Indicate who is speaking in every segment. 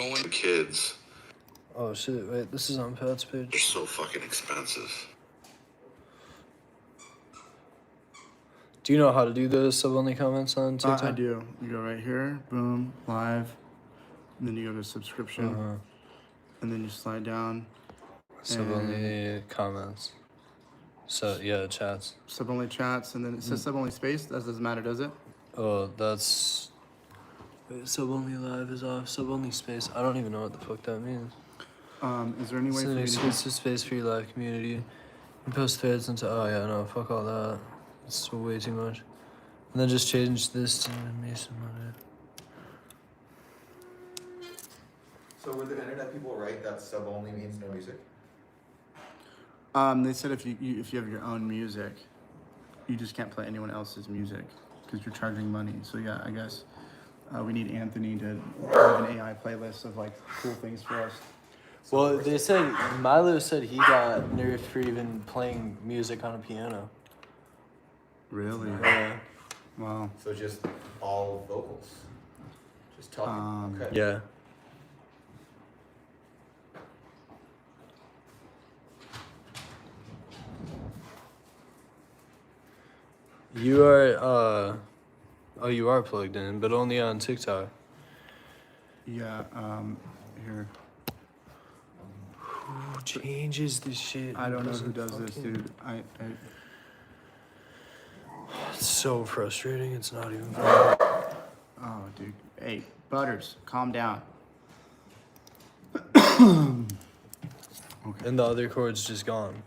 Speaker 1: going to kids.
Speaker 2: Oh shit, wait, this is on Pat's page.
Speaker 1: They're so fucking expensive.
Speaker 2: Do you know how to do the sub-only comments on TikTok?
Speaker 3: I do. You go right here, boom, live, and then you go to subscription, and then you slide down.
Speaker 2: Sub-only comments. So, yeah, chats.
Speaker 3: Sub-only chats, and then it says sub-only space. That doesn't matter, does it?
Speaker 2: Oh, that's... Wait, sub-only live is off. Sub-only space. I don't even know what the fuck that means.
Speaker 3: Is there any way
Speaker 2: It's
Speaker 3: for
Speaker 2: an
Speaker 3: you
Speaker 2: exclusive space for your live community. You post threads into... Oh, yeah, no, fuck all that. It's way too much. And then just change this to Mason Monday.
Speaker 4: So were the internet people right that sub only means no music?
Speaker 3: They said if you have your own music, you just can't play anyone else's music because you're charging money. So yeah, I guess we need Anthony to have an AI playlist of like cool things for us.
Speaker 2: Well, they said... Milo said he got nerfed for even playing music on a piano.
Speaker 3: Really?
Speaker 2: Yeah.
Speaker 3: Wow.
Speaker 4: So just all vocals, just talking. Okay.
Speaker 2: Yeah. You are, oh, you are plugged in, but only on TikTok.
Speaker 3: Yeah. Here.
Speaker 2: Who changes this shit?
Speaker 3: I don't know who does this, dude.
Speaker 2: It's so frustrating. It's not even fun.
Speaker 3: Oh, dude. Hey, Butters, calm down. Okay.
Speaker 2: And the other chord's just gone.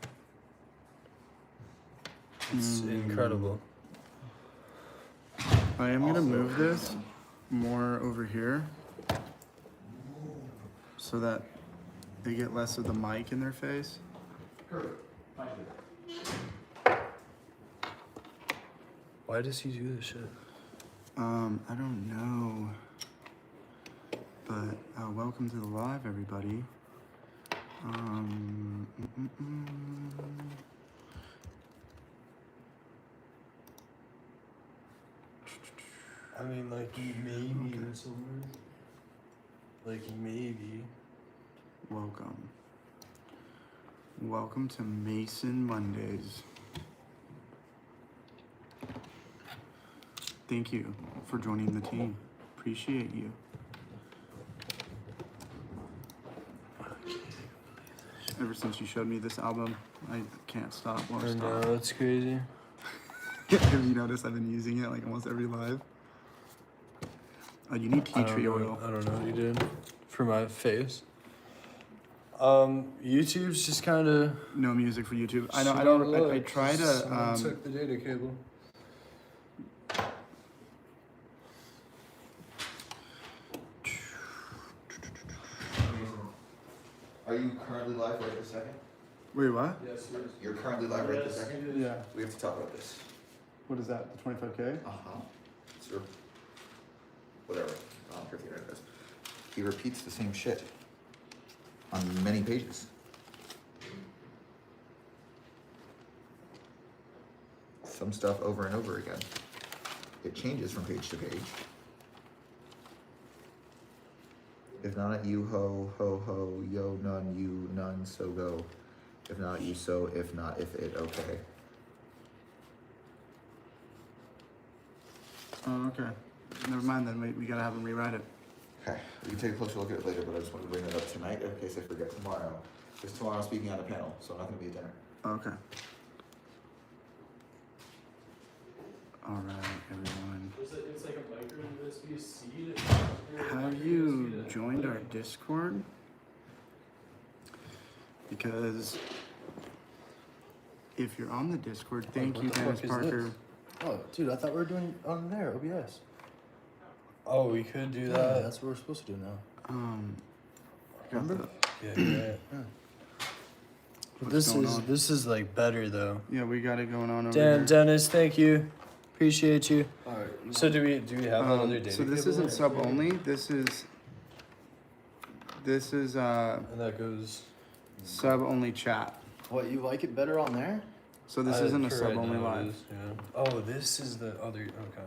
Speaker 2: It's incredible.
Speaker 3: I am gonna move this more over here so that they get less of the mic in their face.
Speaker 2: Why does he do this shit?
Speaker 3: I don't know. But welcome to the live, everybody.
Speaker 2: I mean, like, maybe this will work. Like, maybe.
Speaker 3: Welcome. Welcome to Mason Mondays. Thank you for joining the team. Appreciate you. Ever since you showed me this album, I can't stop.
Speaker 2: I know, it's crazy.
Speaker 3: Have you noticed I've been using it like almost every live? Oh, you need tea tree oil.
Speaker 2: I don't know what you did for my face. YouTube's just kind of...
Speaker 3: No music for YouTube. I know. I try to...
Speaker 2: Someone took the data cable.
Speaker 4: Are you currently live right this second?
Speaker 3: Wait, what?
Speaker 2: Yes, yes.
Speaker 4: You're currently live right this second?
Speaker 3: Yeah.
Speaker 4: We have to talk about this.
Speaker 3: What is that? The 25K?
Speaker 4: Sure. Whatever. I don't care if you know what it is. He repeats the same shit on many pages. Some stuff over and over again. It changes from page to page. If not you, ho, ho, ho, yo, none, you, none, so go. If not you, so, if not, if it, okay.
Speaker 3: Oh, okay. Never mind then. We gotta have them rewrite it.
Speaker 4: Okay, we can take a closer look at it later, but I just wanted to bring that up tonight in case I forget tomorrow. Because tomorrow I'm speaking on a panel, so I'm not gonna be at dinner.
Speaker 3: Okay. All right, everyone.
Speaker 2: It's like a micro USB seed.
Speaker 3: Have you joined our Discord? Because if you're on the Discord, thank you, Dennis Parker.
Speaker 5: Oh, dude, I thought we were doing on there, OBS.
Speaker 2: Oh, we could do
Speaker 5: Yeah,
Speaker 2: that.
Speaker 5: that's what we're supposed to do now.
Speaker 3: Remember?
Speaker 2: Yeah. This is like better though.
Speaker 3: Yeah, we got it going on over here.
Speaker 2: Dennis, thank you. Appreciate you.
Speaker 5: All right.
Speaker 2: So do we have another data?
Speaker 3: So this
Speaker 2: cable?
Speaker 3: isn't sub only. This is
Speaker 2: And that goes.
Speaker 3: sub only chat.
Speaker 5: What, you like it better on there?
Speaker 3: So this isn't a
Speaker 2: for
Speaker 3: sub
Speaker 2: right
Speaker 3: only
Speaker 2: now it
Speaker 3: live.
Speaker 2: is, yeah. Oh, this is the other. Okay.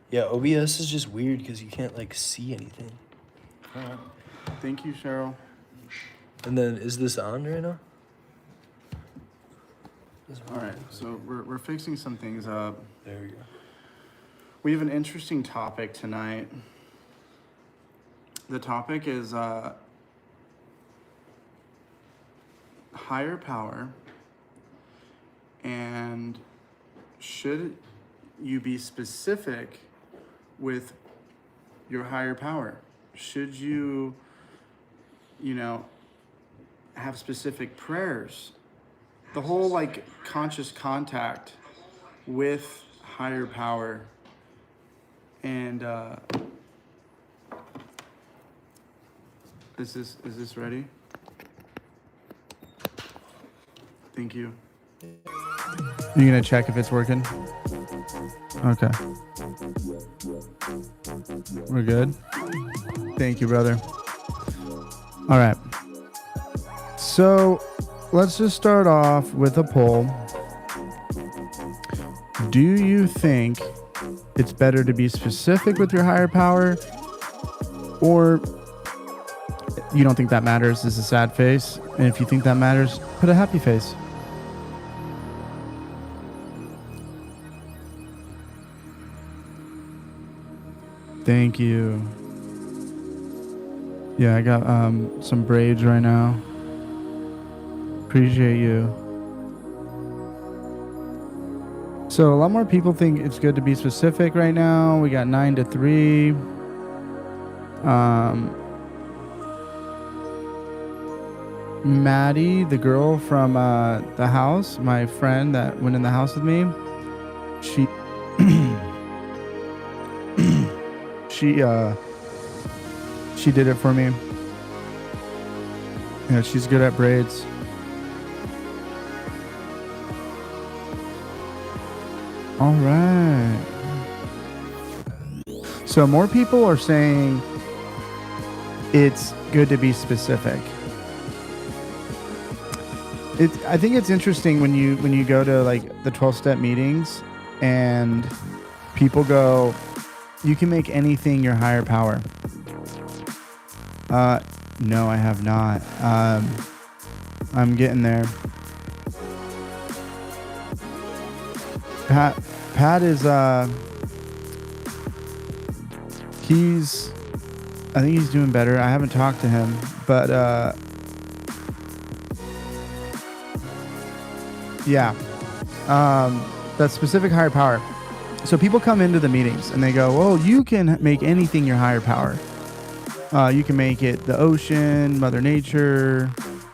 Speaker 2: Yeah, OBS is just weird because you can't like see anything.
Speaker 3: Alright. Thank you, Cheryl.
Speaker 2: And then is this on right now?
Speaker 3: Alright, so we're fixing some things up.
Speaker 2: There we go.
Speaker 3: We have an interesting topic tonight. The topic is higher power, and should you be specific with your higher power? Should you, have specific prayers? The whole like conscious contact with higher power. And is this ready? Thank you. You're gonna check if it's working? Okay. We're good. Thank you, brother. All right. So let's just start off with a poll. Do you think it's better to be specific with your higher power, or you don't think that matters? This is a sad face. And if you think that matters, put a happy face. Thank you. Yeah, I got some braids right now. Appreciate you. So a lot more people think it's good to be specific right now. We got 9-3. Maddie, the girl from the house, my friend that went in the house with me, she she did it for me. Yeah, she's good at braids. All right. So more people are saying it's good to be specific. I think it's interesting when you go to like the 12-step meetings and people go, you can make anything your higher power. No, I have not. I'm getting there. Pat is I think he's doing better. I haven't talked to him, but yeah. That specific higher power. So people come into the meetings and they go, "Oh, you can make anything your higher power. You can make it the ocean, Mother Nature."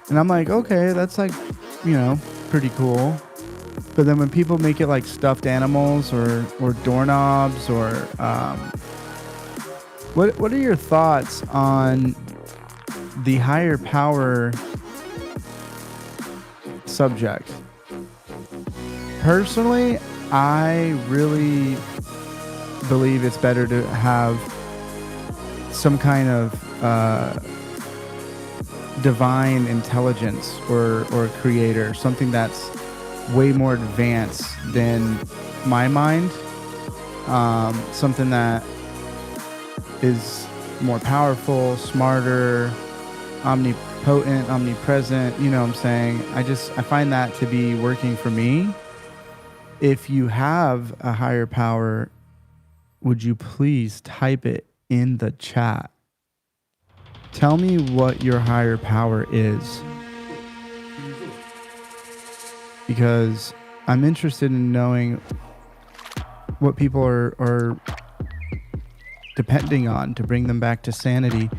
Speaker 3: And I'm like, okay, that's like, pretty cool. But then when people make it like stuffed animals or doorknobs or what are your thoughts on the higher power subject? Personally, I really believe it's better to have some kind of divine intelligence or creator, something that's way more advanced than my mind, something that is more powerful, smarter, omnipotent, omnipresent, you know what I'm saying? I find that to be working for me. If you have a higher power, would you please type it in the chat? Tell me what your higher power is. Because I'm interested in knowing what people are depending on to bring them back to sanity.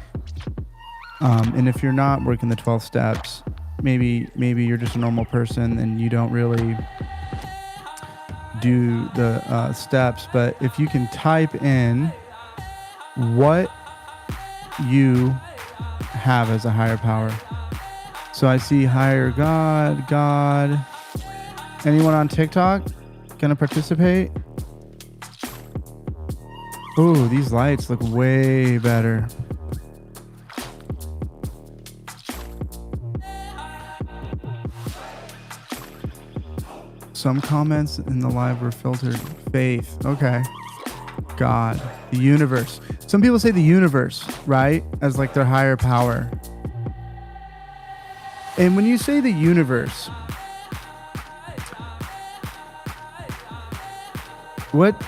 Speaker 3: And if you're not working the 12 steps, maybe you're just a normal person and you don't really do the steps. But if you can type in what you have as a higher power. So I see higher God. Anyone on TikTok gonna participate? Ooh, these lights look way better. Some comments in the live were filtered. Faith. Okay. God, the universe. Some people say the universe, right? As like their higher power. And when you say the universe, what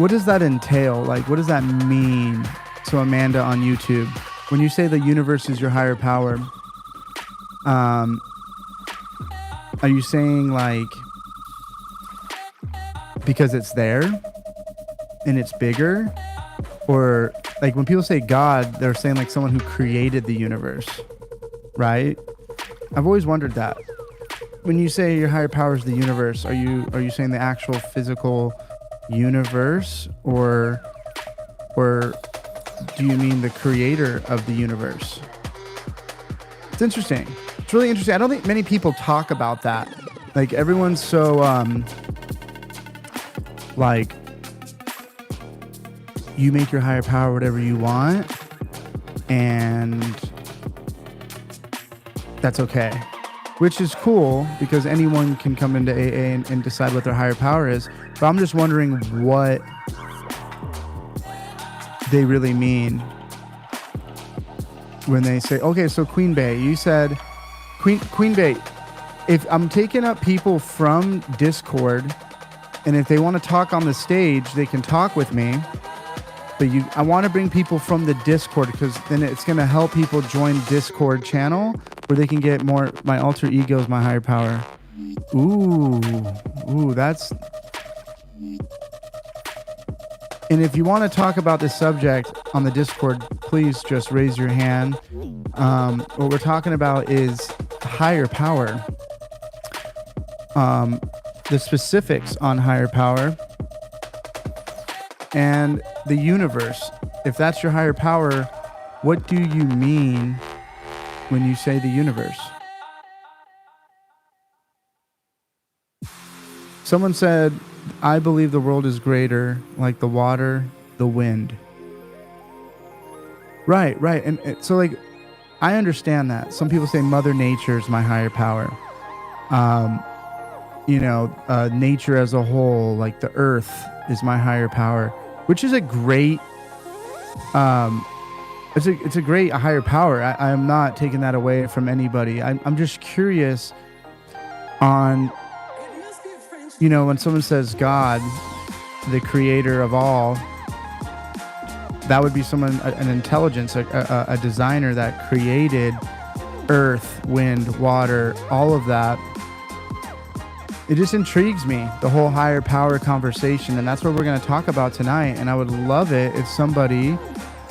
Speaker 3: does that entail? Like, what does that mean to Amanda on YouTube? When you say the universe is your higher power, are you saying like because it's there and it's bigger? Or like when people say God, they're saying like someone who created the universe, right? I've always wondered that. When you say your higher power is the universe, are you saying the actual physical universe, or do you mean the creator of the universe? It's interesting. It's really interesting. I don't think many people talk about that. Like everyone's so like you make your higher power whatever you want, and that's okay. Which is cool because anyone can come into AA and decide what their higher power is. But I'm just wondering what they really mean when they say, okay, so Queen Bey, you said, Queen Bey, if I'm taking up people from Discord, and if they want to talk on the stage, they can talk with me. But I want to bring people from the Discord because then it's going to help people join Discord channel where they can get more. My alter ego is my higher power. Ooh, that's. And if you want to talk about this subject on the Discord, please just raise your hand. What we're talking about is higher power. The specifics on higher power and the universe. If that's your higher power, what do you mean when you say the universe? Someone said, I believe the world is greater, like the water, the wind. Right. And so like, I understand that. Some people say Mother Nature is my higher power. Nature as a whole, like the earth is my higher power, which is a great, it's a great higher power. I am not taking that away from anybody. I'm just curious on, when someone says God, the creator of all, that would be someone, an intelligence, a designer that created earth, wind, water, all of that. It just intrigues me, the whole higher power conversation, and that's what we're going to talk about tonight. And I would love it if somebody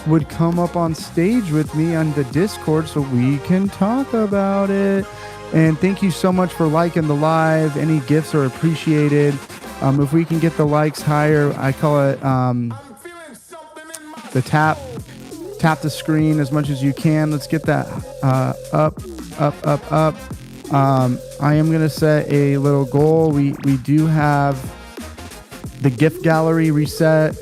Speaker 3: would come up on stage with me on the Discord so we can talk about it. And thank you so much for liking the live. Any gifts are appreciated. If we can get the likes higher, I call it the tap the screen as much as you can. Let's get that up. I am going to set a little goal. We do have the gift gallery reset.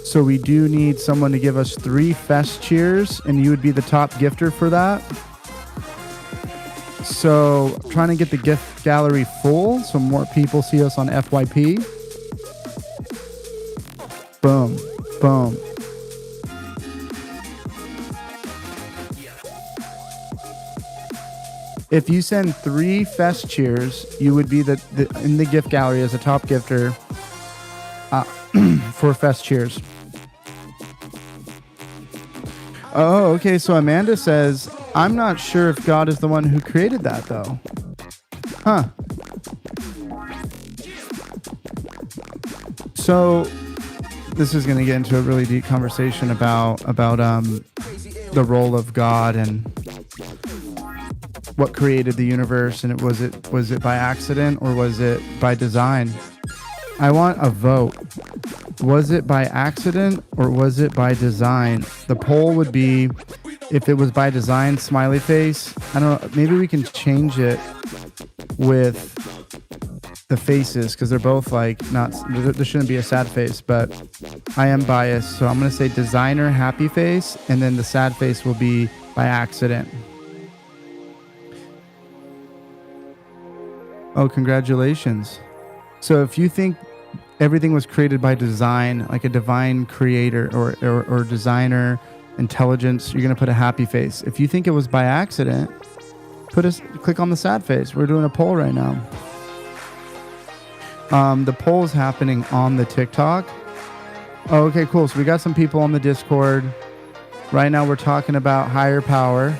Speaker 3: So we do need someone to give us 3 fest cheers, and you would be the top gifter for that. So trying to get the gift gallery full so more people see us on FYP. Boom. If you send 3 fest cheers, you would be in the gift gallery as a top gifter for fest cheers. Oh, okay. So Amanda says, I'm not sure if God is the one who created that, though. Huh. So this is going to get into a really deep conversation about the role of God and what created the universe, and was it by accident or was it by design? I want a vote. Was it by accident or was it by design? The poll would be, if it was by design, smiley face. I don't know, maybe we can change it with the faces because they're both like not, there shouldn't be a sad face, but I am biased, so I'm going to say designer happy face, and then the sad face will be by accident. Oh, congratulations. So if you think everything was created by design, like a divine creator or designer, intelligence, you're going to put a happy face. If you think it was by accident, click on the sad face. We're doing a poll right now. The poll is happening on the TikTok. Oh, okay, cool. So we got some people on the Discord. Right now we're talking about higher power.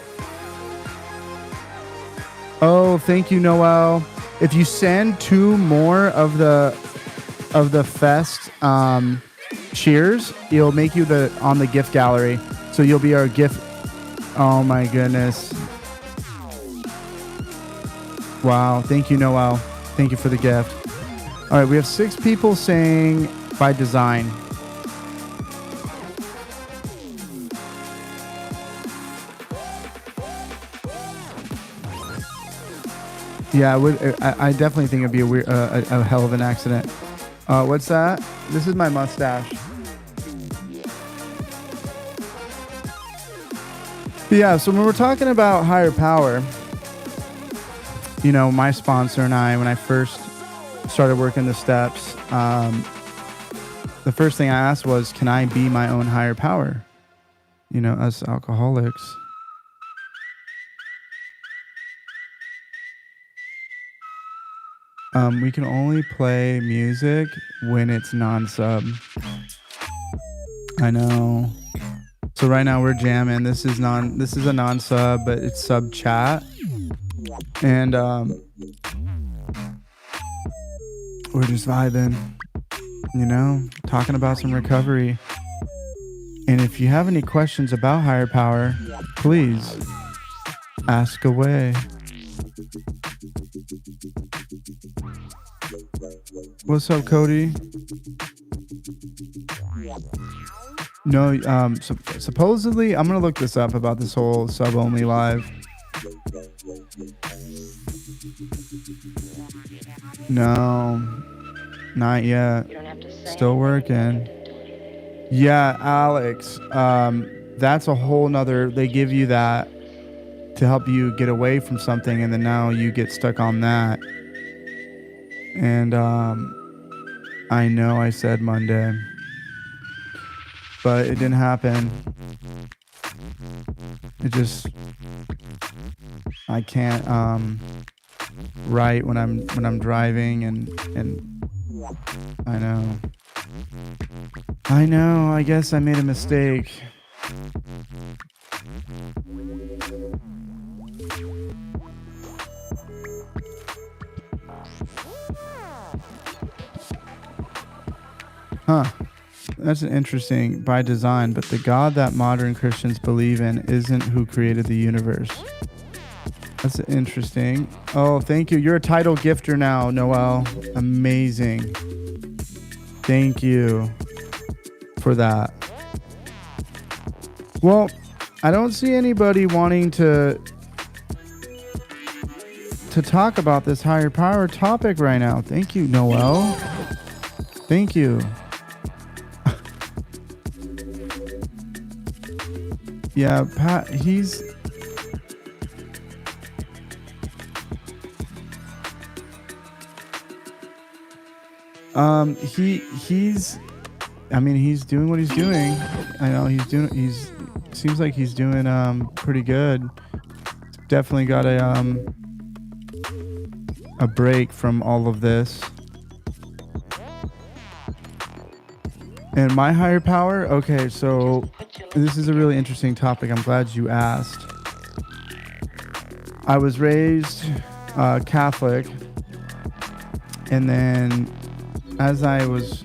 Speaker 3: Oh, thank you, Noel. If you send 2 more of the fest cheers, it'll make you on the gift gallery. So you'll be our gift. Oh my goodness. Wow. Thank you, Noel. Thank you for the gift. All right, we have 6 people saying by design. Yeah, I definitely think it'd be a hell of an accident. What's that? This is my mustache. Yeah, so when we're talking about higher power, you know, my sponsor and I, when I first started working the steps, the first thing I asked was, can I be my own higher power? You know, us alcoholics. We can only play music when it's non-sub. I know. So right now we're jamming. This is a non-sub, but it's sub chat. And we're just vibing, you know, talking about some recovery. And if you have any questions about higher power, please ask away. What's up, Cody? No, supposedly, I'm gonna look this up about this whole sub-only live. No, not yet. Still working. Yeah, Alex. That's a whole nother. They give you that to help you get away from something, and then now you get stuck on that. And I know I said Monday, but it didn't happen. It just, I can't write when I'm driving, and I know. I guess I made a mistake. Huh. That's interesting, by design, but the God that modern Christians believe in isn't who created the universe. That's interesting. Oh, thank you. You're a title gifter now, Noel. Amazing. Thank you for that. Well, I don't see anybody wanting to talk about this higher power topic right now. Thank you, Noel. Thank you. Yeah, Pat, he's doing what he's doing. I know seems like he's doing pretty good. Definitely got a break from all of this. And my higher power? Okay, so this is a really interesting topic. I'm glad you asked. I was raised Catholic, and then as I was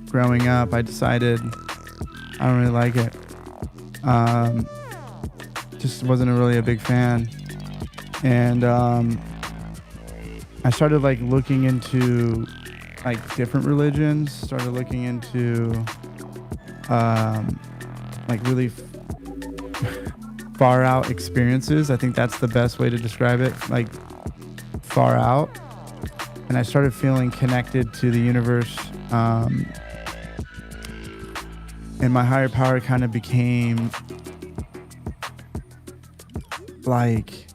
Speaker 3: growing up, I decided I don't really like it. Just wasn't really a big fan. And I started like looking into like different religions, started looking into like really far out experiences. I think that's the best way to describe it, like far out. And I started feeling connected to the universe. And my higher power kind of became like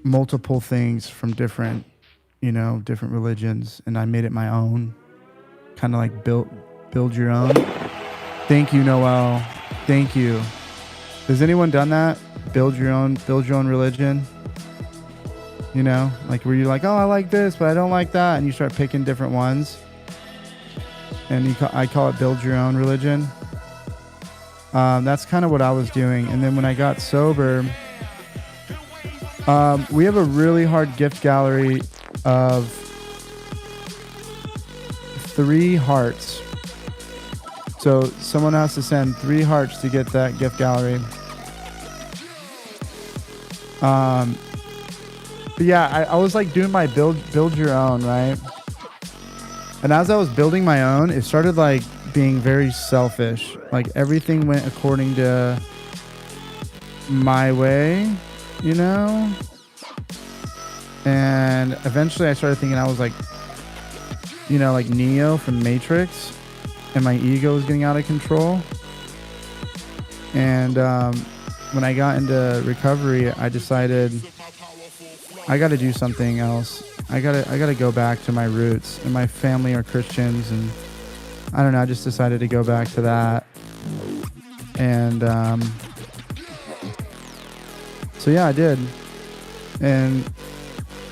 Speaker 3: multiple things from different different religions, and I made it my own, kind of like build your own. Thank you, Noel. Thank you. Has anyone done that? Build your own religion. Like where you're like, oh, I like this, but I don't like that, and you start picking different ones. And I call it build your own religion. That's kind of what I was doing. And then when I got sober, we have a really hard gift gallery of 3 hearts. So someone has to send 3 hearts to get that gift gallery. But yeah, I was like doing my build your own, right? And as I was building my own, it started like being very selfish. Like everything went according to my way, And eventually I started thinking I was like, like Neo from Matrix, and my ego was getting out of control. And when I got into recovery, I decided I got to do something else. I gotta go back to my roots, and my family are Christians, and I don't know. I just decided to go back to that, and so yeah, I did, and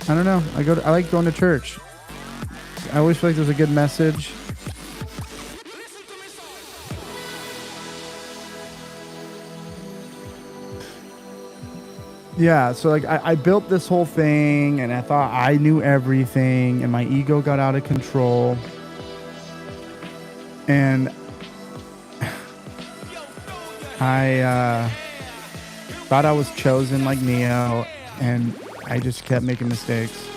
Speaker 3: I don't know. I like going to church. I always feel like there's a good message. Yeah, so like I built this whole thing, and I thought I knew everything, and my ego got out of control. And I thought I was chosen like Neo, and I just kept making mistakes.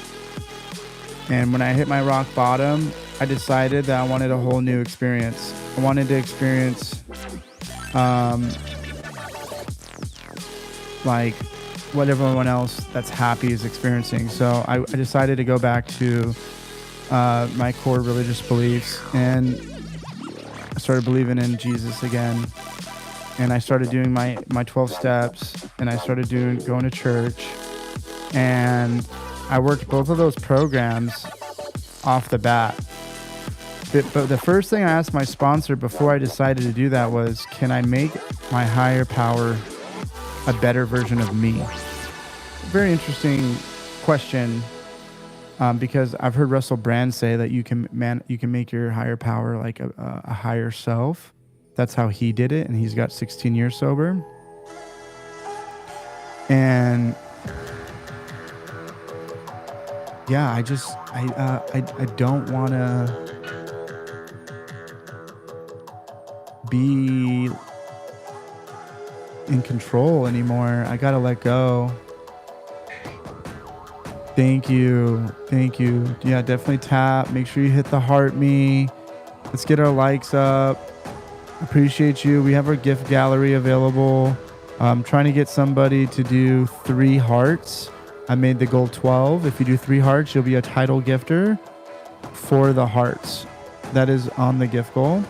Speaker 3: And when I hit my rock bottom, I decided that I wanted a whole new experience. I wanted to experience like what everyone else that's happy is experiencing. So I decided to go back to my core religious beliefs, and I started believing in Jesus again. And I started doing my 12 steps, and I started going to church, and I worked both of those programs off the bat. But the first thing I asked my sponsor before I decided to do that was, can I make my higher power a better version of me? Very interesting question, because I've heard Russell Brand say that you can make your higher power like a higher self. That's how he did it, and he's got 16 years sober. And yeah, I don't want to be in control anymore. I gotta let go. Thank you. Yeah, definitely tap. Make sure you hit the heart me. Let's get our likes up. Appreciate you. We have our gift gallery available. I'm trying to get somebody to do 3 hearts. I made the goal 12. If you do 3 hearts, you'll be a title gifter for the hearts. That is on the gift goal.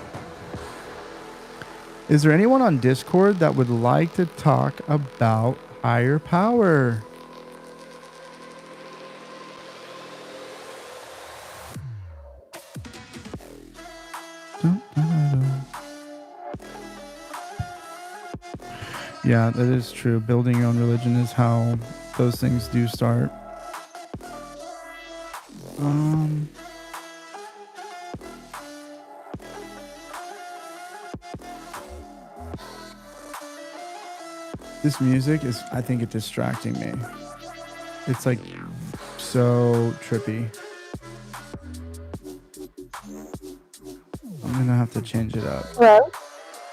Speaker 3: Is there anyone on Discord that would like to talk about higher power? Yeah, that is true. Building your own religion is how those things do start. This music is, I think, it's distracting me. It's like so trippy. I'm gonna have to change it up.
Speaker 6: Hello?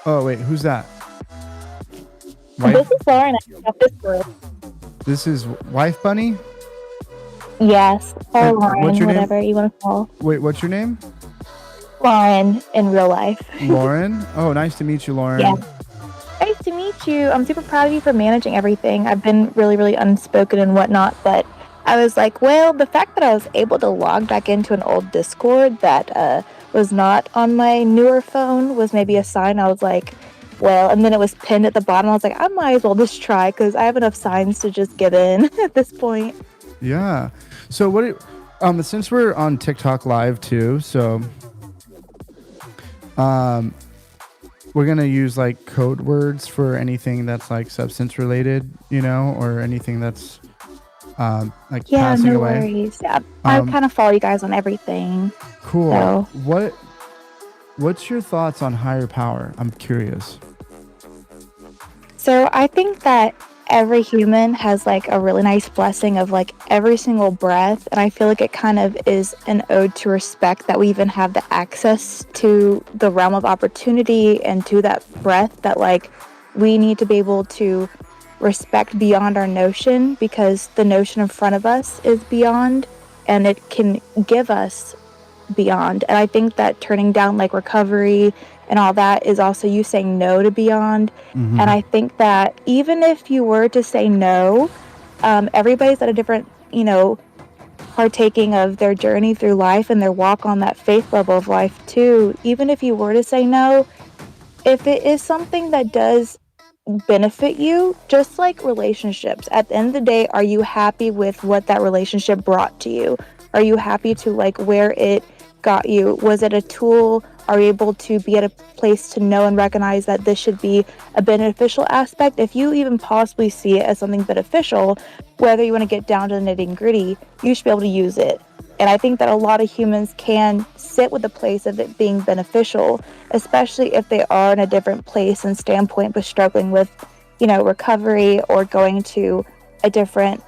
Speaker 3: Oh wait, who's that?
Speaker 6: This is Lauren. I got this word.
Speaker 3: This is Wife Bunny?
Speaker 6: Yes. Or
Speaker 3: And
Speaker 6: Lauren,
Speaker 3: what's your name?
Speaker 6: whatever you want to call.
Speaker 3: Wait, what's your name?
Speaker 6: Lauren in real life.
Speaker 3: Lauren? Oh, nice to meet you, Lauren.
Speaker 6: Yeah. Nice to meet you. I'm super proud of you for managing everything. I've been really, really unspoken and whatnot, but I was like, well, the fact that I was able to log back into an old Discord that was not on my newer phone was maybe a sign. I was like, well, and then it was pinned at the bottom. I was like, I might as well just try because I have enough signs to just get in at this point.
Speaker 3: Yeah. So Since we're on TikTok live too, so we're gonna use like code words for anything that's like substance related, or anything that's like
Speaker 6: Yeah,
Speaker 3: passing
Speaker 6: no
Speaker 3: away.
Speaker 6: worries. Yeah, I kind of follow you guys on everything.
Speaker 3: Cool.
Speaker 6: So
Speaker 3: What's your thoughts on higher power? I'm curious.
Speaker 6: So I think that every human has like a really nice blessing of like every single breath. And I feel like it kind of is an ode to respect that we even have the access to the realm of opportunity and to that breath that like we need to be able to respect beyond our notion because the notion in front of us is beyond and it can give us beyond. And I think that turning down like recovery and all that is also you saying no to beyond.
Speaker 3: Mm-hmm.
Speaker 6: And I think that even if you were to say no, everybody's at a different, partaking of their journey through life and their walk on that faith level of life too. Even if you were to say no, if it is something that does benefit you, just like relationships, at the end of the day, are you happy with what that relationship brought to you? Are you happy to like where it got you? Was it a tool? Are you able to be at a place to know and recognize that this should be a beneficial aspect? If you even possibly see it as something beneficial, whether you want to get down to the nitty gritty, you should be able to use it. And I think that a lot of humans can sit with the place of it being beneficial, especially if they are in a different place and standpoint, but struggling with, recovery or going to a different,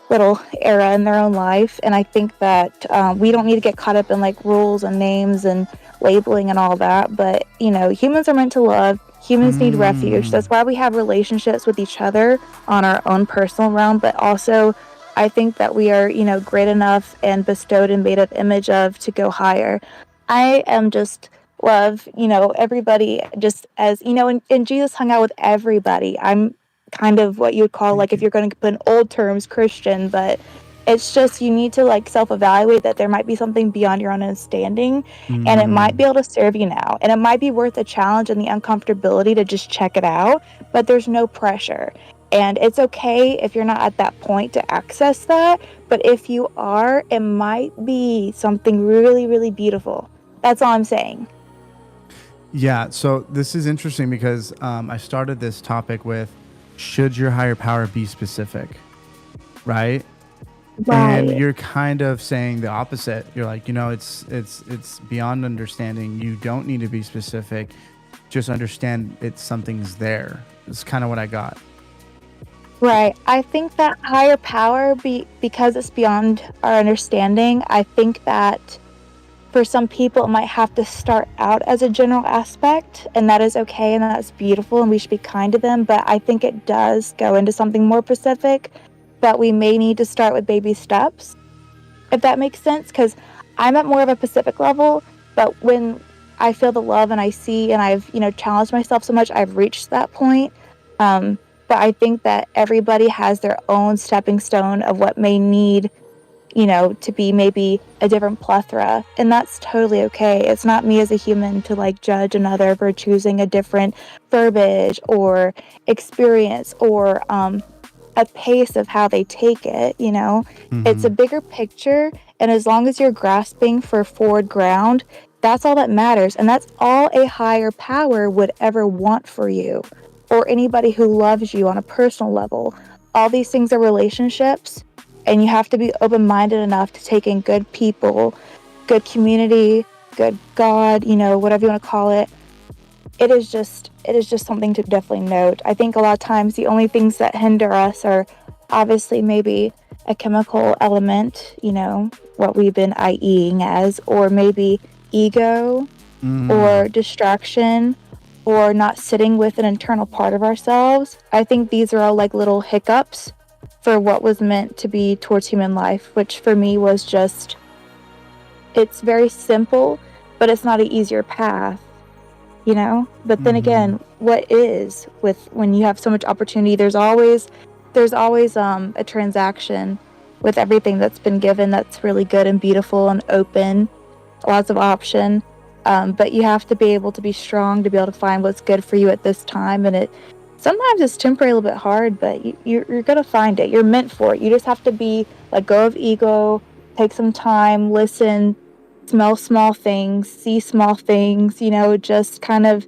Speaker 6: little era in their own life. And I think that we don't need to get caught up in like rules and names and labeling and all that. But, humans are meant to love. Humans need refuge. That's why we have relationships with each other on our own personal realm. But also, I think that we are, great enough and bestowed and made of image of to go higher. I am just love, everybody just as, and Jesus hung out with everybody. I'm kind of what you would call like if you're going to put in old terms Christian, but it's just you need to like self-evaluate that there might be something beyond your own understanding and it might be able to serve you now and it might be worth the challenge and the uncomfortability to just check it out, but there's no pressure. And it's okay if you're not at that point to access that, but if you are, it might be something really, really beautiful. That's all I'm saying.
Speaker 3: Yeah, so this is interesting because I started this topic with, should your higher power be specific, right? And you're kind of saying the opposite. You're like, it's beyond understanding. You don't need to be specific. Just understand something's there. It's kind of what I got.
Speaker 6: Right. I think that higher power, because it's beyond our understanding, I think that for some people, it might have to start out as a general aspect, and that is okay, and that's beautiful, and we should be kind to them. But I think it does go into something more specific that we may need to start with baby steps, if that makes sense. Because I'm at more of a Pacific level, but when I feel the love and I see and I've, challenged myself so much, I've reached that point. But I think that everybody has their own stepping stone of what may need to be maybe a different plethora, and that's totally okay. It's not me as a human to like judge another for choosing a different verbiage or experience or a pace of how they take it. It's a bigger picture, and as long as you're grasping for forward ground, that's all that matters, and that's all a higher power would ever want for you or anybody who loves you on a personal level. All these things are relationships. And you have to be open-minded enough to take in good people, good community, good God, whatever you want to call it. It is just something to definitely note. I think a lot of times the only things that hinder us are obviously maybe a chemical element, what we've been IEing as, or maybe ego or distraction or not sitting with an internal part of ourselves. I think these are all like little hiccups for what was meant to be towards human life, which for me was just, it's very simple, but it's not an easier path, But then again, what is with when you have so much opportunity, there's always a transaction with everything that's been given that's really good and beautiful and open, lots of option. But you have to be able to be strong to be able to find what's good for you at this time, and it sometimes it's temporary, a little bit hard, but you're gonna find it. You're meant for it. You just have to be let go of ego, take some time, listen, smell small things, see small things. Just kind of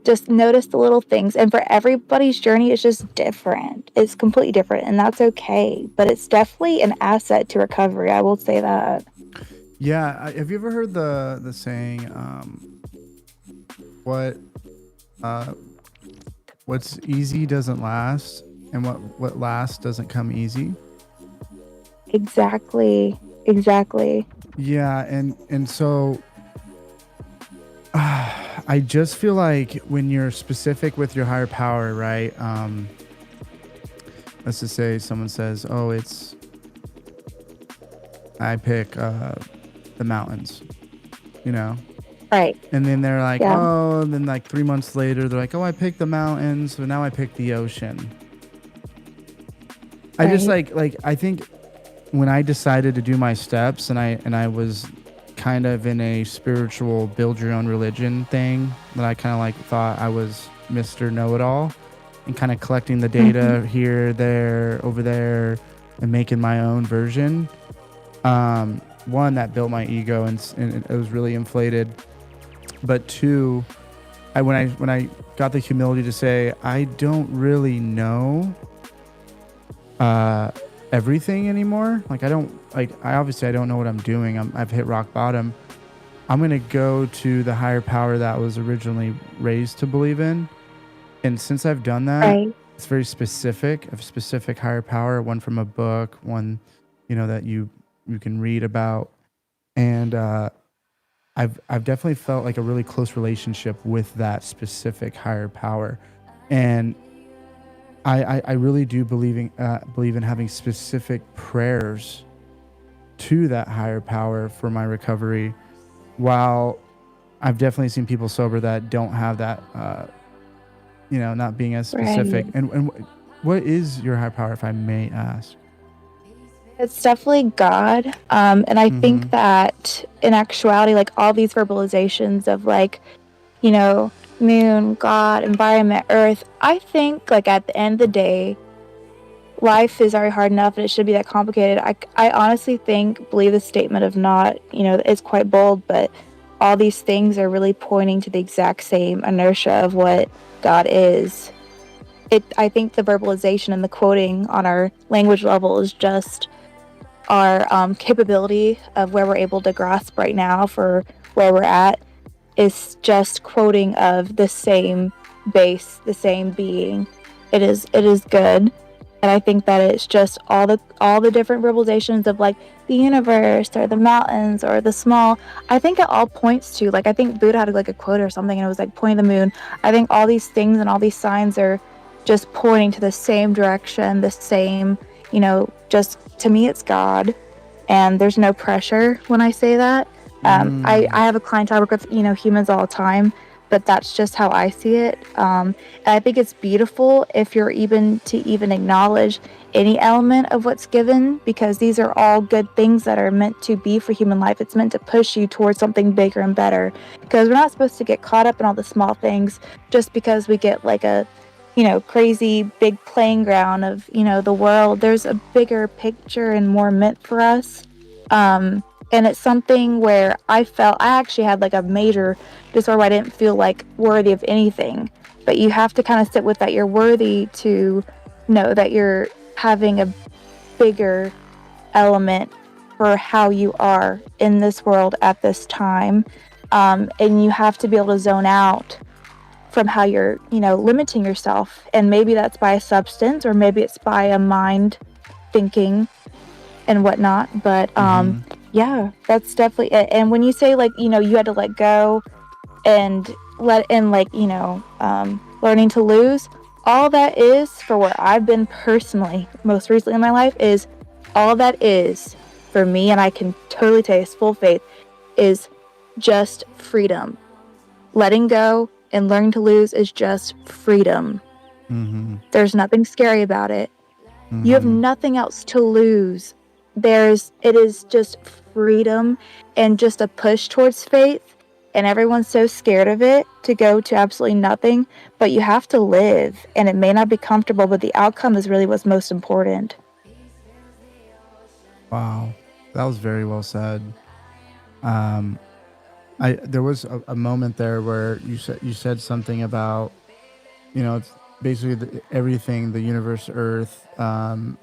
Speaker 6: just notice the little things. And for everybody's journey, it's just different. It's completely different, and that's okay. But it's definitely an asset to recovery. I will say that.
Speaker 3: Yeah. Have you ever heard the saying, what what's easy doesn't last, and what lasts doesn't come easy?
Speaker 6: Exactly.
Speaker 3: Yeah, and so I just feel like when you're specific with your higher power, right? Let's just say someone says, "Oh, I pick the mountains," you know,
Speaker 6: Right.
Speaker 3: and then they're like,
Speaker 6: Yeah.
Speaker 3: "Oh," and then like 3 months later, they're like, "Oh, I picked the mountains, so now I pick the ocean." I just like I think when I decided to do my steps, and I was kind of in a spiritual build your own religion thing, that I kind of like thought I was Mr. Know-it-all, and kind of collecting the data here, there, over there, and making my own version. One, that built my ego, and it was really inflated. But two, when I got the humility to say I don't really know everything anymore. Like I obviously I don't know what I'm doing. I've hit rock bottom. I'm going to go to the higher power that I was originally raised to believe in. And since I've done that,
Speaker 6: Right.
Speaker 3: it's very specific, a specific higher power, one from a book, one, that you can read about. And I've definitely felt like a really close relationship with that specific higher power. And I really do believe in having specific prayers to that higher power for my recovery. While I've definitely seen people sober that don't have that, not being as specific.
Speaker 6: Right.
Speaker 3: And what is your higher power, if I may ask?
Speaker 6: It's definitely God. And I think that in actuality, like all these verbalizations of like, moon, God, environment, earth, I think like at the end of the day, life is already hard enough and it should be that complicated. I honestly believe the statement of not, it's quite bold, but all these things are really pointing to the exact same inertia of what God is. I think the verbalization and the quoting on our language level is just our capability of where we're able to grasp right now for where we're at is just quoting of the same base, the same being. It is good. And I think that it's just all the different verbalizations of like the universe or the mountains or the small. I think it all points to like I think Buddha had like a quote or something and it was like pointing the moon. I think all these things and all these signs are just pointing to the same direction, the same, just to me it's God. And there's no pressure when I say that. I have a client I work with, humans all the time, but that's just how I see it. And I think it's beautiful if you're even acknowledge any element of what's given, because these are all good things that are meant to be for human life. It's meant to push you towards something bigger and better, because we're not supposed to get caught up in all the small things just because we get like a crazy big playing ground of, the world. There's a bigger picture and more meant for us. And it's something where I actually had like a major disorder where I didn't feel like worthy of anything. But you have to kind of sit with that. You're worthy to know that you're having a bigger element for how you are in this world at this time. And you have to be able to zone out from how you're, limiting yourself. And maybe that's by a substance or maybe it's by a mind thinking and whatnot. But yeah, that's definitely it. And when you say like, you had to let go and learning to lose, all that is for where I've been personally, most recently in my life, is all that is for me, and I can totally tell you, it's full faith, is just freedom. Letting go and learning to lose is just freedom. There's nothing scary about it. You have nothing else to lose. It is just freedom and just a push towards faith and everyone's so scared of it to go to absolutely nothing, but you have to live, and it may not be comfortable, but the outcome is really what's most important.
Speaker 3: Wow, that was very well said. There was a moment there where you said something about, it's basically everything, the universe, Earth, the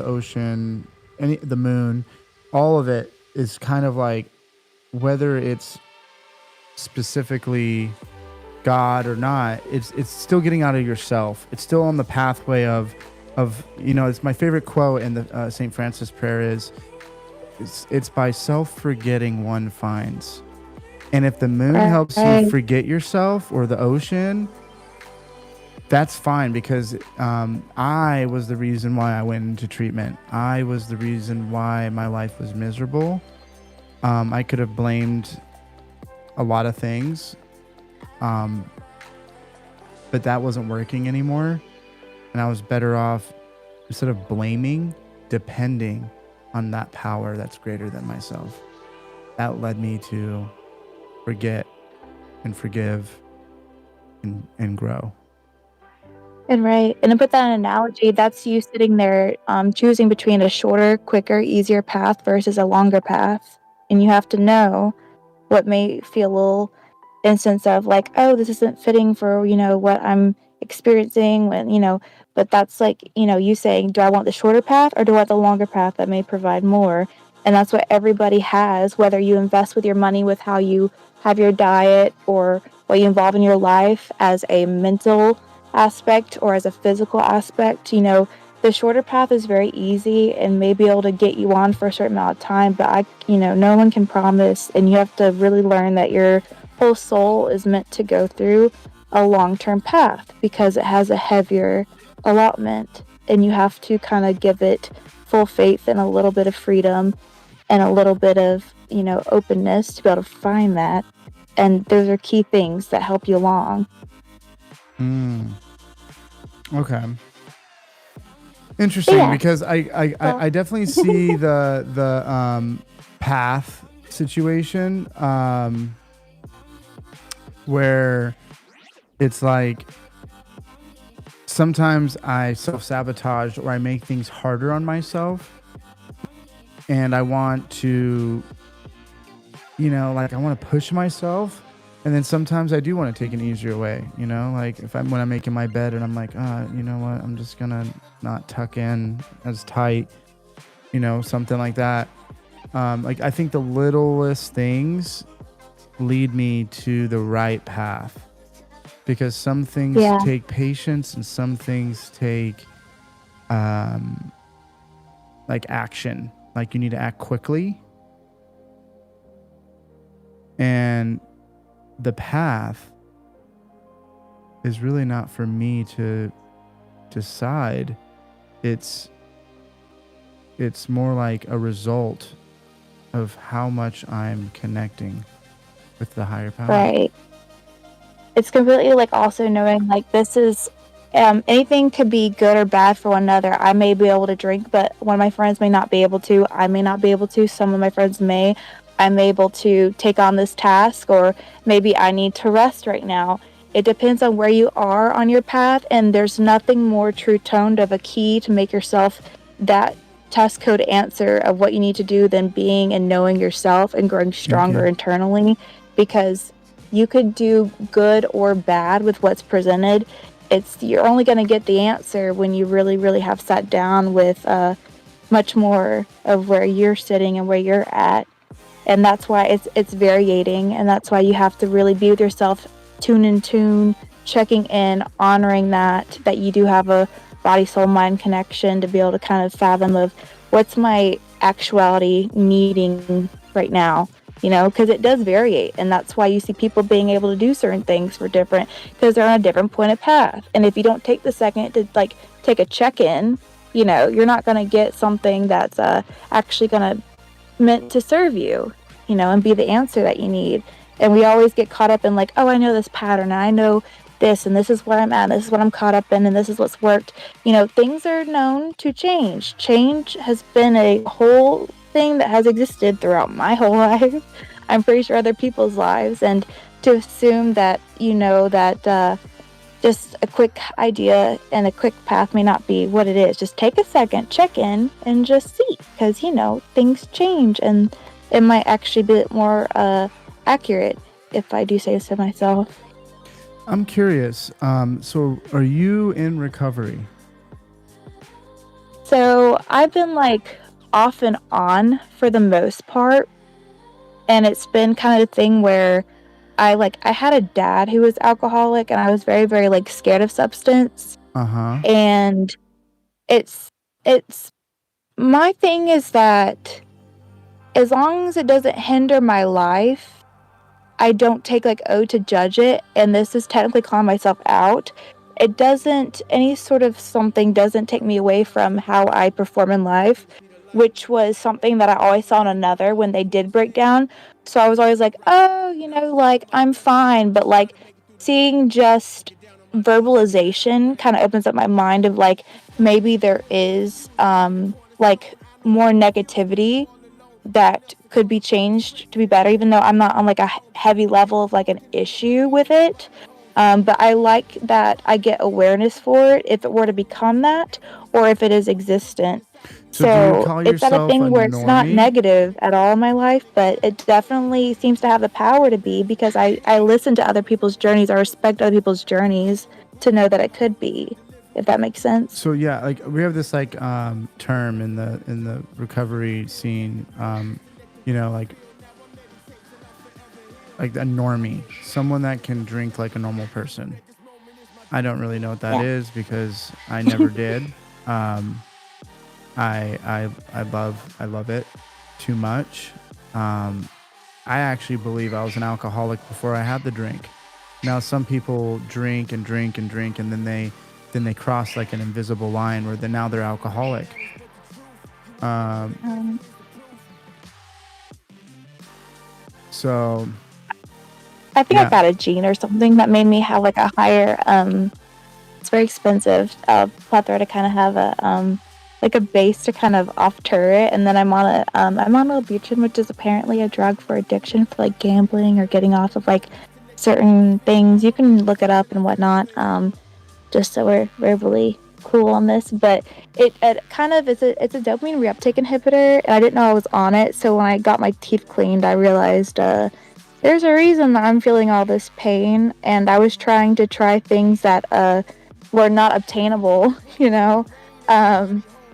Speaker 3: ocean, the moon, all of it is kind of like, whether it's specifically God or not, it's still getting out of yourself. It's still on the pathway of it's my favorite quote in the St. Francis prayer is, it's by self-forgetting one finds. And if the moon helps you forget yourself, or the ocean, that's fine, because I was the reason why I went into treatment. I was the reason why my life was miserable. I could have blamed a lot of things, but that wasn't working anymore. And I was better off, instead of blaming, depending on that power that's greater than myself. That led me to forget and forgive and grow.
Speaker 6: And right. And to put that in an analogy, that's you sitting there choosing between a shorter, quicker, easier path versus a longer path. And you have to know what may feel a little instance of like, oh, this isn't fitting for, what I'm experiencing when, but that's like, you saying, do I want the shorter path or do I want the longer path that may provide more? And that's what everybody has, whether you invest with your money with how you have your diet or what you involve in your life as a mental aspect or as a physical aspect. The shorter path is very easy and may be able to get you on for a certain amount of time, but no one can promise, and you have to really learn that your whole soul is meant to go through a long-term path because it has a heavier allotment, and you have to kind of give it full faith and a little bit of freedom and a little bit of openness to be able to find that. And those are key things that help you along.
Speaker 3: Okay. Interesting, because I definitely see the path situation where it's like sometimes I self-sabotage or I make things harder on myself, and I want to I want to push myself, and then sometimes I do want to take an easier way, like when I'm making my bed and I'm like, you know what, I'm just gonna not tuck in as tight, something like that. I think the littlest things lead me to the right path, because some things take patience and some things take action. Like you need to act quickly, and the path is really not for me to decide. It's more like a result of how much I'm connecting with the higher power.
Speaker 6: Right. It's completely also knowing this is anything could be good or bad for one another. I may be able to drink, but one of my friends may not be able to. I may not be able to. Some of my friends may. I'm able to take on this task, or maybe I need to rest right now. It depends on where you are on your path, and there's nothing more true-toned of a key to make yourself that test code answer of what you need to do than being and knowing yourself and growing stronger internally, because you could do good or bad with what's presented. You're only going to get the answer when you really, really have sat down with much more of where you're sitting and where you're at. And that's why it's variating, and that's why you have to really be with yourself, tune, checking in, honoring that you do have a body, soul, mind connection to be able to kind of fathom of what's my actuality needing right now, because it does variate. And that's why you see people being able to do certain things for different, because they're on a different point of path. And if you don't take the second to take a check-in, you're not going to get something that's actually going to meant to serve you, and be the answer that you need. And we always get caught up in oh, I know this pattern, and I know this, and this is where I'm at, and this is what I'm caught up in, and this is what's worked. Things are known to change. Change has been a whole thing that has existed throughout my whole life. I'm pretty sure other people's lives. And to assume that that just a quick idea and a quick path may not be what it is. Just take a second, check in, and just see, because things change, and it might actually be more accurate if I do say so myself.
Speaker 3: I'm curious. So are you in recovery?
Speaker 6: So I've been like off and on for the most part, and it's been kind of the thing where I had a dad who was alcoholic, and I was very, very like scared of substance.
Speaker 3: Uh-huh.
Speaker 6: And it's my thing is that as long as it doesn't hinder my life, I don't take like to judge it, and this is technically calling myself out. It doesn't any sort of something doesn't take me away from how I perform in life, which was something that I always saw in another when they did break down. So I was always like, oh, like I'm fine, but like seeing just verbalization kind of opens up my mind of like maybe there is like more negativity that could be changed to be better, even though I'm not on like a heavy level of like an issue with it. But I like that I get awareness for it if it were to become that, or if it is existent.
Speaker 3: So do you call
Speaker 6: It's not a
Speaker 3: yourself a
Speaker 6: thing where it's not
Speaker 3: normie?
Speaker 6: negative at all in my life, but it definitely seems to have the power to be, because I listen to other people's journeys. I respect other people's journeys to know that it could be, if that makes sense.
Speaker 3: So yeah, like we have this like term in the recovery scene, like a normie, someone that can drink like a normal person. I don't really know what that is because I never did. I love it too much. I actually believe I was an alcoholic before I had the drink. Now some people drink and drink and drink, and then they cross like an invisible line where now they're alcoholic. So
Speaker 6: I think
Speaker 3: yeah.
Speaker 6: I got a gene or something that made me have like a higher it's very expensive plethora to kind of have a like a base to kind of off turret, and then I'm on Wellbutrin, which is apparently a drug for addiction, for like gambling or getting off of like certain things. You can look it up and whatnot, just so we're really cool on this. But it kind of it's a dopamine reuptake inhibitor, and I didn't know I was on it. So when I got my teeth cleaned, I realized there's a reason that I'm feeling all this pain, and I was trying to try things that were not obtainable,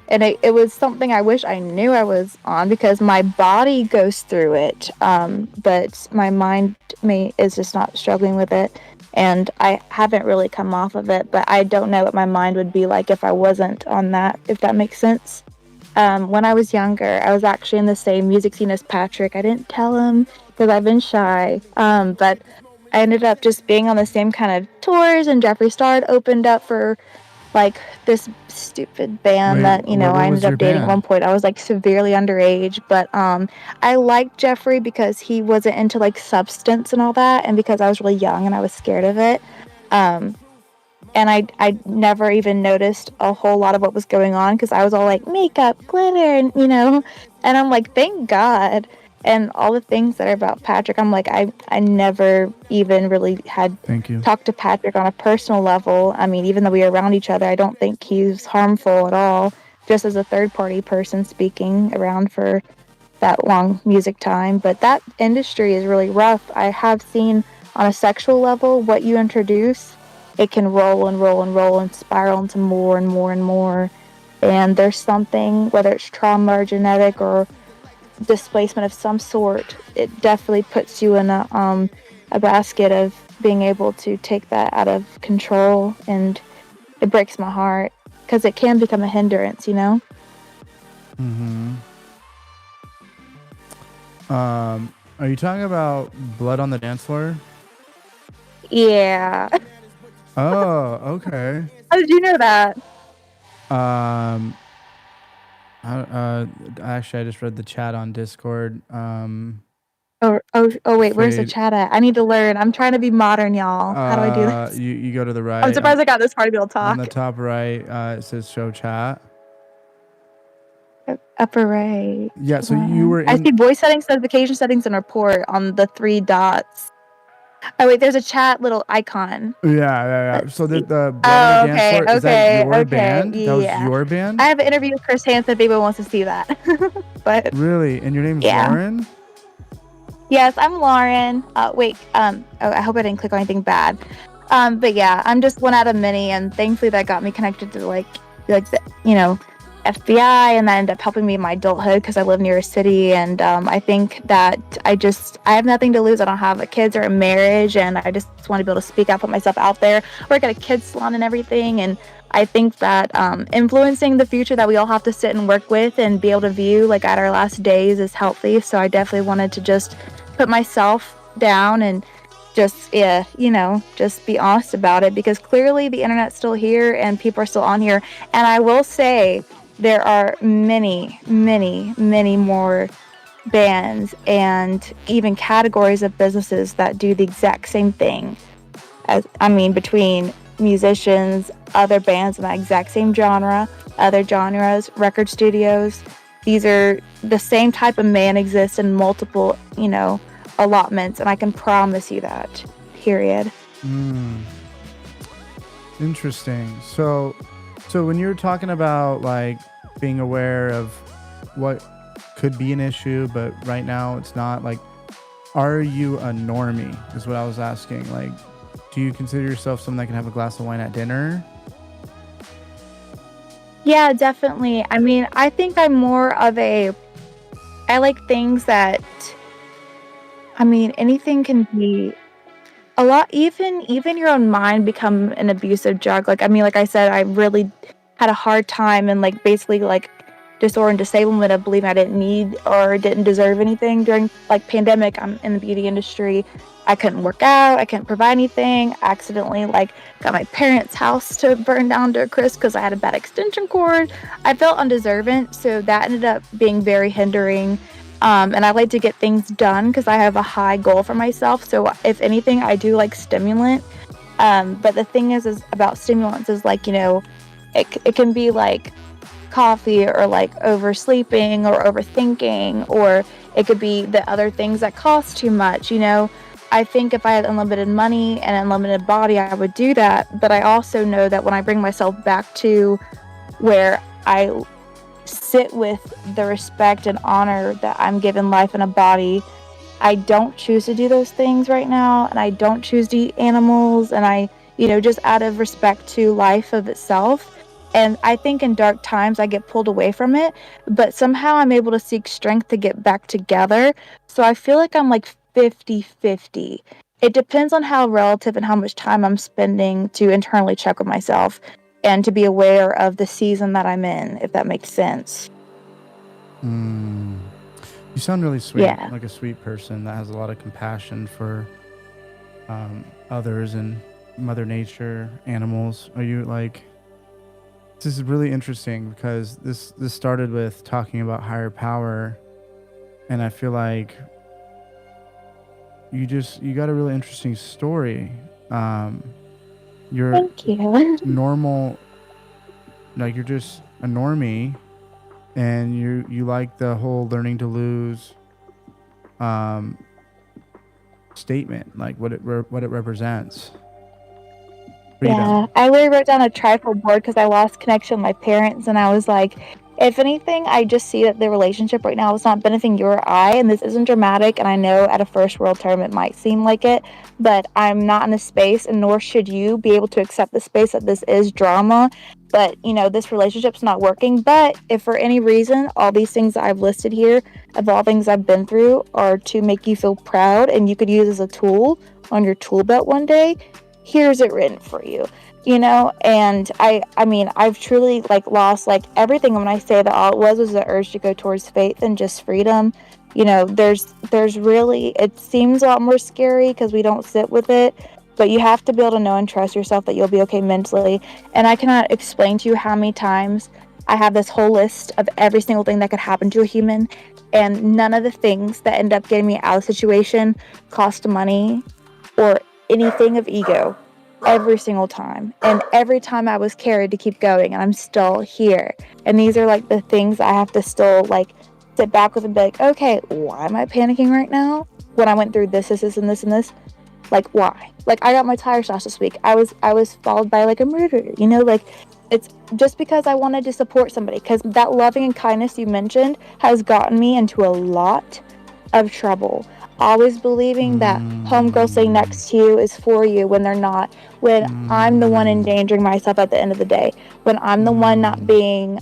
Speaker 6: and it was something I wish I knew I was on, because my body goes through it, but my mind is just not struggling with it, and I haven't really come off of it, but I don't know what my mind would be like if I wasn't on that, if that makes sense. When I was younger, I was actually in the same music scene as Patrick. I didn't tell him because I've been shy, but I ended up just being on the same kind of tours, and Jeffree Star had opened up for like this stupid band that I ended up dating at one point. I was like severely underage, but I liked Jeffree because he wasn't into like substance and all that, and because I was really young and I was scared of it. And I never even noticed a whole lot of what was going on, because I was all like makeup, glitter, and and I'm like, thank God. And all the things that are about Patrick, I'm like, I never even really had talked to Patrick on a personal level. I mean, even though we were around each other, I don't think he's harmful at all, just as a third-party person speaking around for that long music time. But that industry is really rough. I have seen on a sexual level what you introduce, it can roll and roll and roll and spiral into more and more and more. And there's something, whether it's trauma or genetic or displacement of some sort, it definitely puts you in a basket of being able to take that out of control, and it breaks my heart because it can become a hindrance.
Speaker 3: Are you talking about Blood on the Dance Floor?
Speaker 6: Yeah.
Speaker 3: Oh, okay.
Speaker 6: How did you know that?
Speaker 3: Actually, I just read the chat on Discord.
Speaker 6: Oh, wait, where's the chat at? I need to learn. I'm trying to be modern, y'all. How do I do this?
Speaker 3: You go to the right.
Speaker 6: I'm surprised I got this far to be able to talk.
Speaker 3: On the top right, it says show chat.
Speaker 6: Upper right.
Speaker 3: Yeah, so you were
Speaker 6: I
Speaker 3: in.
Speaker 6: see voice settings, notification settings, and report on the 3 dots. Oh wait, there's a chat little icon.
Speaker 3: Yeah.
Speaker 6: Let's
Speaker 3: So
Speaker 6: see.
Speaker 3: the band
Speaker 6: Oh,
Speaker 3: we danced
Speaker 6: okay,
Speaker 3: for, is that
Speaker 6: okay,
Speaker 3: your
Speaker 6: okay.
Speaker 3: band? That was
Speaker 6: Yeah.
Speaker 3: your band?
Speaker 6: I have an interview with Chris Hansen if anyone wants to see that. But
Speaker 3: Really? And your name's
Speaker 6: yeah.
Speaker 3: Lauren?
Speaker 6: Yes, I'm Lauren. Wait, oh, I hope I didn't click on anything bad. But yeah, I'm just one out of many, and thankfully that got me connected to like the, FBI, and that ended up helping me in my adulthood because I live near a city, and I think that I have nothing to lose. I don't have kids or a marriage, and I just want to be able to speak out, put myself out there. Work at a kids salon and everything, and I think that influencing the future that we all have to sit and work with and be able to view like at our last days is healthy. So I definitely wanted to just put myself down and just just be honest about it, because clearly the internet's still here and people are still on here. And I will say there are many more bands and even categories of businesses that do the exact same thing, between musicians, other bands in that exact same genre, other genres, record studios. These are the same type of man exists in multiple allotments, and I can promise you that, period.
Speaker 3: Interesting. So when you're talking about like being aware of what could be an issue, but right now it's not, like, are you a normie is what I was asking. Like, do you consider yourself someone that can have a glass of wine at dinner?
Speaker 6: Yeah, definitely. I think I'm more of I like things that, anything can be a lot, even your own mind become an abusive drug. Like I said, I really had a hard time and like basically like disorder and disablement of believing I didn't need or didn't deserve anything during like pandemic. I'm in the beauty industry. I couldn't work out. I couldn't provide anything. I accidentally like got my parents' house to burn down to a crisp because I had a bad extension cord. I felt undeserving, so that ended up being very hindering. And I like to get things done because I have a high goal for myself. So if anything, I do like stimulant. But the thing is about stimulants is like, it can be like coffee or like oversleeping or overthinking, or it could be the other things that cost too much. I think if I had unlimited money and unlimited body, I would do that. But I also know that when I bring myself back to where I sit with the respect and honor that I'm given life and a body, I don't choose to do those things right now, and I don't choose to eat animals, and I just out of respect to life of itself. And I think in dark times I get pulled away from it, but somehow I'm able to seek strength to get back together. So I feel like I'm like 50-50. It depends on how relative and how much time I'm spending to internally check with myself and to be aware of the season that I'm in, if that makes sense.
Speaker 3: You sound really sweet,
Speaker 6: Yeah.
Speaker 3: like a sweet person that has a lot of compassion for others and Mother Nature, animals. Are you like... This is really interesting because this started with talking about higher power, and I feel like you got a really interesting story. You're
Speaker 6: Thank you.
Speaker 3: normal, like you're just a normie, and you like the whole learning to lose statement, like what it represents. Freedom.
Speaker 6: Yeah, I literally wrote down a trifold board because I lost connection with my parents, and I was like, if anything, I just see that the relationship right now is not benefiting you or I, and this isn't dramatic, and I know at a first world term it might seem like it, but I'm not in a space, and nor should you be able to accept the space that this is drama, but, this relationship's not working. But if for any reason, all these things that I've listed here, of all things I've been through, are to make you feel proud, and you could use as a tool on your tool belt one day, here's it written for you. And I've truly like lost like everything. When I say that all it was the urge to go towards faith and just freedom, there's really, it seems a lot more scary because we don't sit with it, but you have to be able to know and trust yourself that you'll be okay mentally. And I cannot explain to you how many times I have this whole list of every single thing that could happen to a human, and none of the things that end up getting me out of the situation cost money or anything of ego. every single time. And every time I was carried to keep going, and I'm still here. And these are like the things I have to still like sit back with and be like, okay, why am I panicking right now? When I went through this, and this, and this. Like, why? Like, I got my tire slashed this week. I was followed by like a murderer, you know, like it's just because I wanted to support somebody, because that loving and kindness you mentioned has gotten me into a lot of trouble. Always believing that homegirl sitting next to you is for you when they're not. When I'm the one endangering myself at the end of the day. When I'm the one not being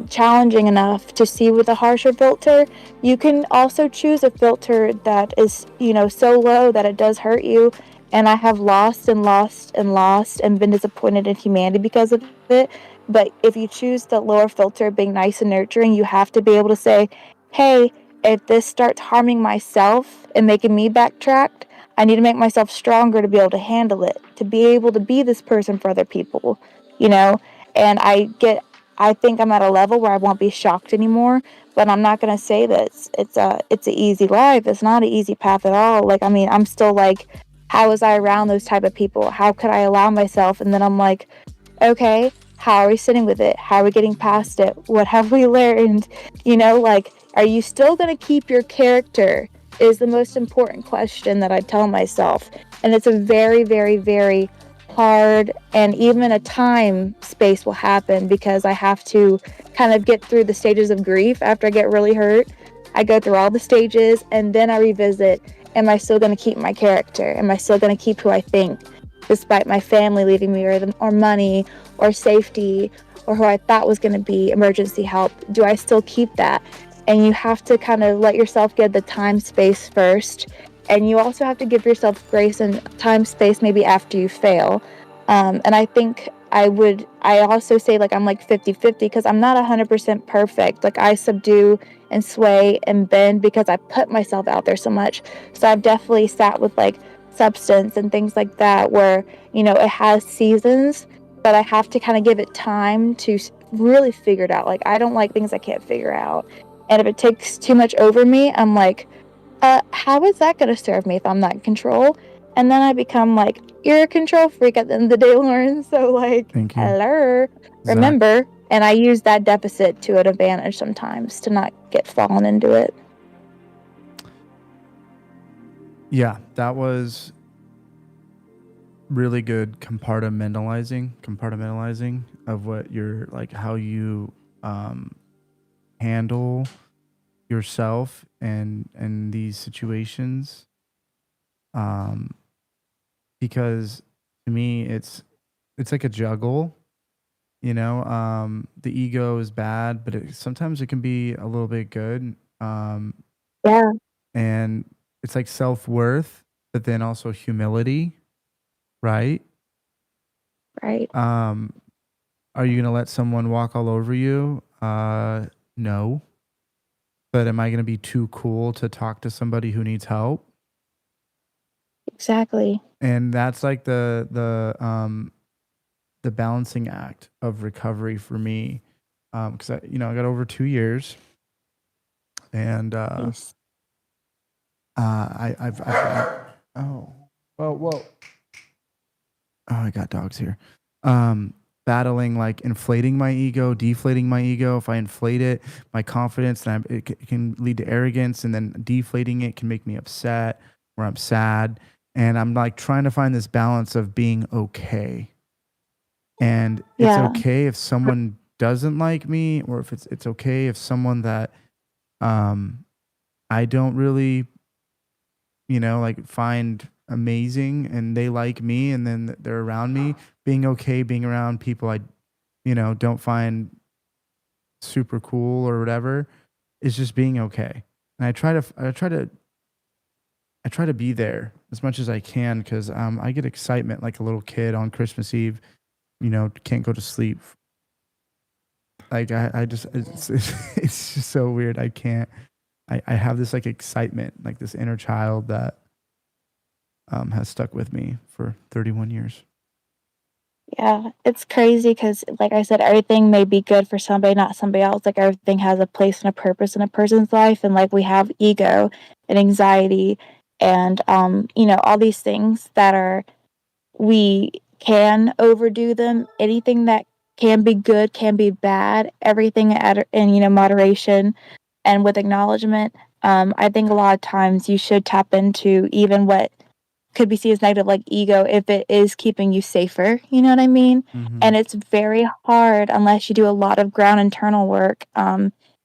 Speaker 6: challenging enough to see with a harsher filter. You can also choose a filter that is, so low that it does hurt you. And I have lost and lost and lost and been disappointed in humanity because of it. But if you choose the lower filter, being nice and nurturing, you have to be able to say, hey, if this starts harming myself and making me backtrack, I need to make myself stronger to be able to handle it, to be able to be this person for other people, And I think I'm at a level where I won't be shocked anymore, but I'm not going to say that it's an easy life. It's not an easy path at all. Like, I mean, I'm still like, how was I around those type of people? How could I allow myself? And then I'm like, okay, how are we sitting with it? How are we getting past it? What have we learned? Like, are you still going to keep your character is the most important question that I tell myself. And it's a very, very, very hard, and even a time space will happen because I have to kind of get through the stages of grief after I get really hurt. I go through all the stages and then I revisit, am I still going to keep my character? Am I still going to keep who I think? Despite my family leaving me or money or safety or who I thought was going to be emergency help, do I still keep that? And you have to kind of let yourself get the time space first. And you also have to give yourself grace and time space maybe after you fail. And I think I also say like I'm like 50-50 because I'm not 100% perfect. Like I subdue and sway and bend because I put myself out there so much. So I've definitely sat with like substance and things like that where, it has seasons, but I have to kind of give it time to really figure it out. Like I don't like things I can't figure out. And if it takes too much over me, I'm like, how is that going to serve me if I'm not in control? And then I become like, you're a control freak at the end of the day, Lauren. So like,
Speaker 3: Thank you.
Speaker 6: hello,
Speaker 3: Zach.
Speaker 6: remember. And I use that deficit to an advantage sometimes to not get fallen into it.
Speaker 3: Yeah, that was really good compartmentalizing of what you're like, how you handle yourself and these situations. Because to me, it's like a juggle, the ego is bad, but sometimes it can be a little bit good.
Speaker 6: Yeah.
Speaker 3: And it's like self-worth, but then also humility, right?
Speaker 6: Right.
Speaker 3: Are you going to let someone walk all over you? No. But am I going to be too cool to talk to somebody who needs help?
Speaker 6: Exactly.
Speaker 3: And that's like the balancing act of recovery for me. Because I got over 2 years, and
Speaker 6: Yes.
Speaker 3: I've I got dogs here. Battling like inflating my ego, deflating my ego. If I inflate it, my confidence, then it can lead to arrogance, and then deflating it can make me upset or I'm sad. And I'm like trying to find this balance of being okay. And it's okay if someone doesn't like me, or if it's okay if someone that I don't really, like find amazing and they like me and then they're around me, being okay being around people I don't find super cool or whatever, is just being okay. And I try to be there as much as I can, because I get excitement like a little kid on Christmas Eve, can't go to sleep. Like I just it's just so weird. I have this like excitement, like this inner child that has stuck with me for 31 years.
Speaker 6: Yeah, it's crazy because, like I said, everything may be good for somebody, not somebody else. Like everything has a place and a purpose in a person's life, and like we have ego and anxiety, and all these things that are we can overdo them. Anything that can be good can be bad. Everything in moderation and with acknowledgement. I think a lot of times you should tap into even what could be seen as negative, like ego, if it is keeping you safer. You know what I mean? And it's very hard unless you do a lot of ground internal work,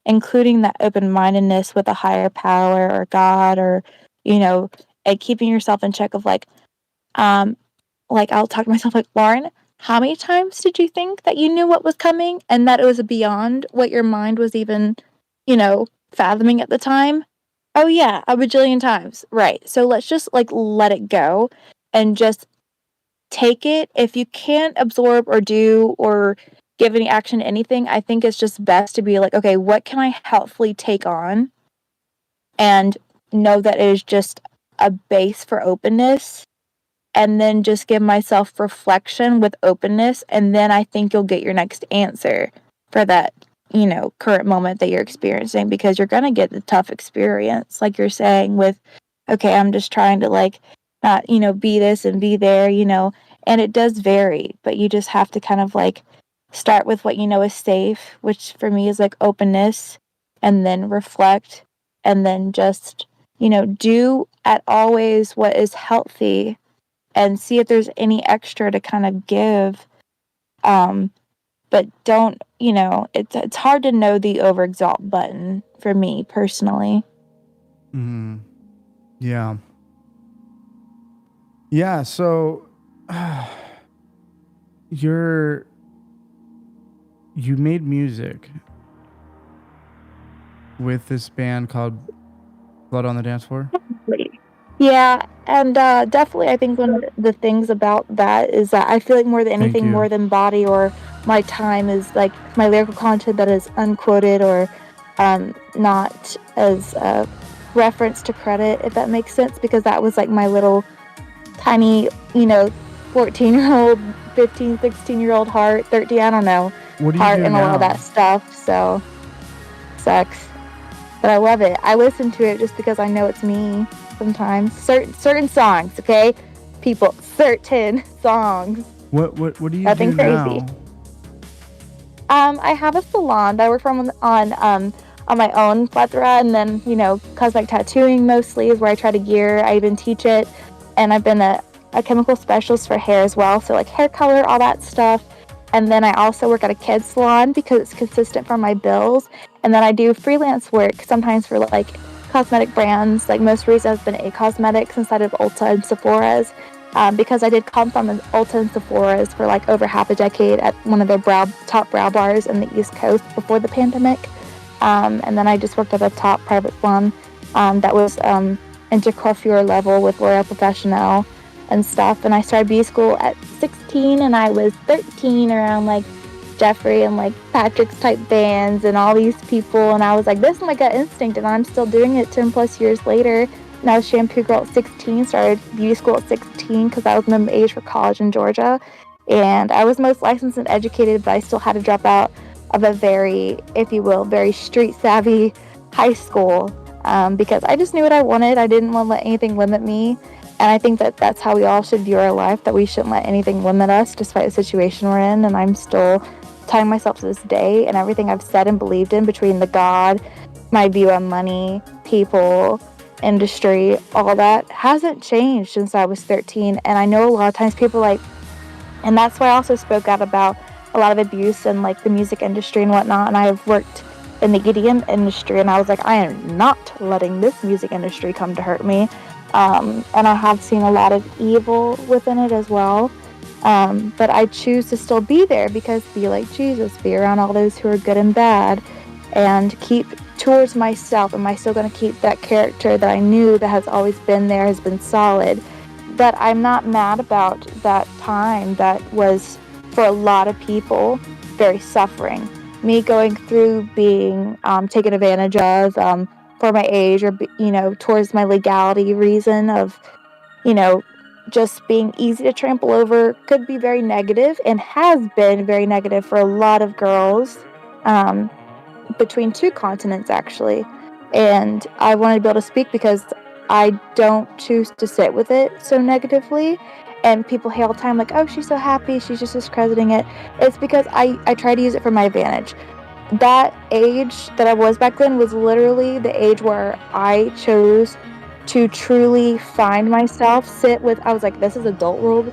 Speaker 6: including that open mindedness with a higher power or God, or and keeping yourself in check of um, I'll talk to myself like, Lauren, how many times did you think that you knew what was coming and that it was beyond what your mind was even, fathoming at the time? Oh yeah, a bajillion times. Right. So let's just let it go and just take it. If you can't absorb or do or give any action to anything, I think it's just best to be like, okay, what can I helpfully take on and know that it is just a base for openness, and then just give myself reflection with openness, and then I think you'll get your next answer for that, current moment that you're experiencing, because you're going to get the tough experience like you're saying with, okay, I'm just trying to not, be this and be there, and it does vary, but you just have to kind of start with what you know is safe, which for me is openness, and then reflect, and then just, do at always what is healthy and see if there's any extra to kind of give. But don't, it's hard to know the overexalt button for me personally.
Speaker 3: Yeah. Yeah. So you made music with this band called Blood on the Dance Floor?
Speaker 6: Yeah, and definitely I think one of the things about that is that I feel like more than anything, more than body or my time, is my lyrical content that is unquoted or not as reference to credit, if that makes sense, because that was my little tiny, 14-year-old, 15, 16-year-old heart, 13, I don't know, heart and a lot of that stuff, so sucks. But I love it. I listen to it just because I know it's me sometimes. Certain songs, okay? People, certain songs.
Speaker 3: What do you
Speaker 6: Nothing
Speaker 3: do
Speaker 6: crazy.
Speaker 3: now?
Speaker 6: I have a salon that I work from on my own plethora, and then, cosmetic tattooing mostly is where I try to gear. I even teach it, and I've been a chemical specialist for hair as well, so hair color, all that stuff. And then I also work at a kids salon because it's consistent for my bills. And then I do freelance work sometimes for cosmetic brands. Most recent has been A Cosmetics inside of Ulta and Sephora's, because I did come from Ulta and Sephora's for over half a decade at one of their top brow bars in the East Coast before the pandemic. And then I just worked at a top private salon that was into coiffure level with L'Oreal Professional and stuff. And I started beauty school at 16, and I was 13 around Jeffrey and Patrick's type bands and all these people, and I was like, this is my gut instinct, and I'm still doing it 10 plus years later. And I was shampoo girl at 16, started beauty school at 16 because I was minimum age for college in Georgia, and I was most licensed and educated, but I still had to drop out of a very, if you will, very street savvy high school, because I just knew what I wanted. I didn't want to let anything limit me. And I think that that's how we all should view our life, that we shouldn't let anything limit us despite the situation we're in. And I'm still telling myself to this day, and everything I've said and believed in, between the God, my view on money, people, industry, all that hasn't changed since I was 13. And I know a lot of times people and that's why I also spoke out about a lot of abuse in the music industry and whatnot. And I've worked in the EDM industry, and I was like, I am not letting this music industry come to hurt me. And I have seen a lot of evil within it as well. But I choose to still be there because be like Jesus, be around all those who are good and bad, and keep towards myself. Am I still going to keep that character that I knew that has always been there, has been solid? But I'm not mad about that time that was, for a lot of people, very suffering. Me going through being taken advantage of, for my age, or towards my legality reason of just being easy to trample over, could be very negative, and has been very negative for a lot of girls, between two continents actually. And I wanted to be able to speak because I don't choose to sit with it so negatively, and people hear all the time like, oh, she's so happy, she's just discrediting it. It's because I try to use it for my advantage. That age that I was back then was literally the age where I chose to truly find myself, I was like, this is adult world.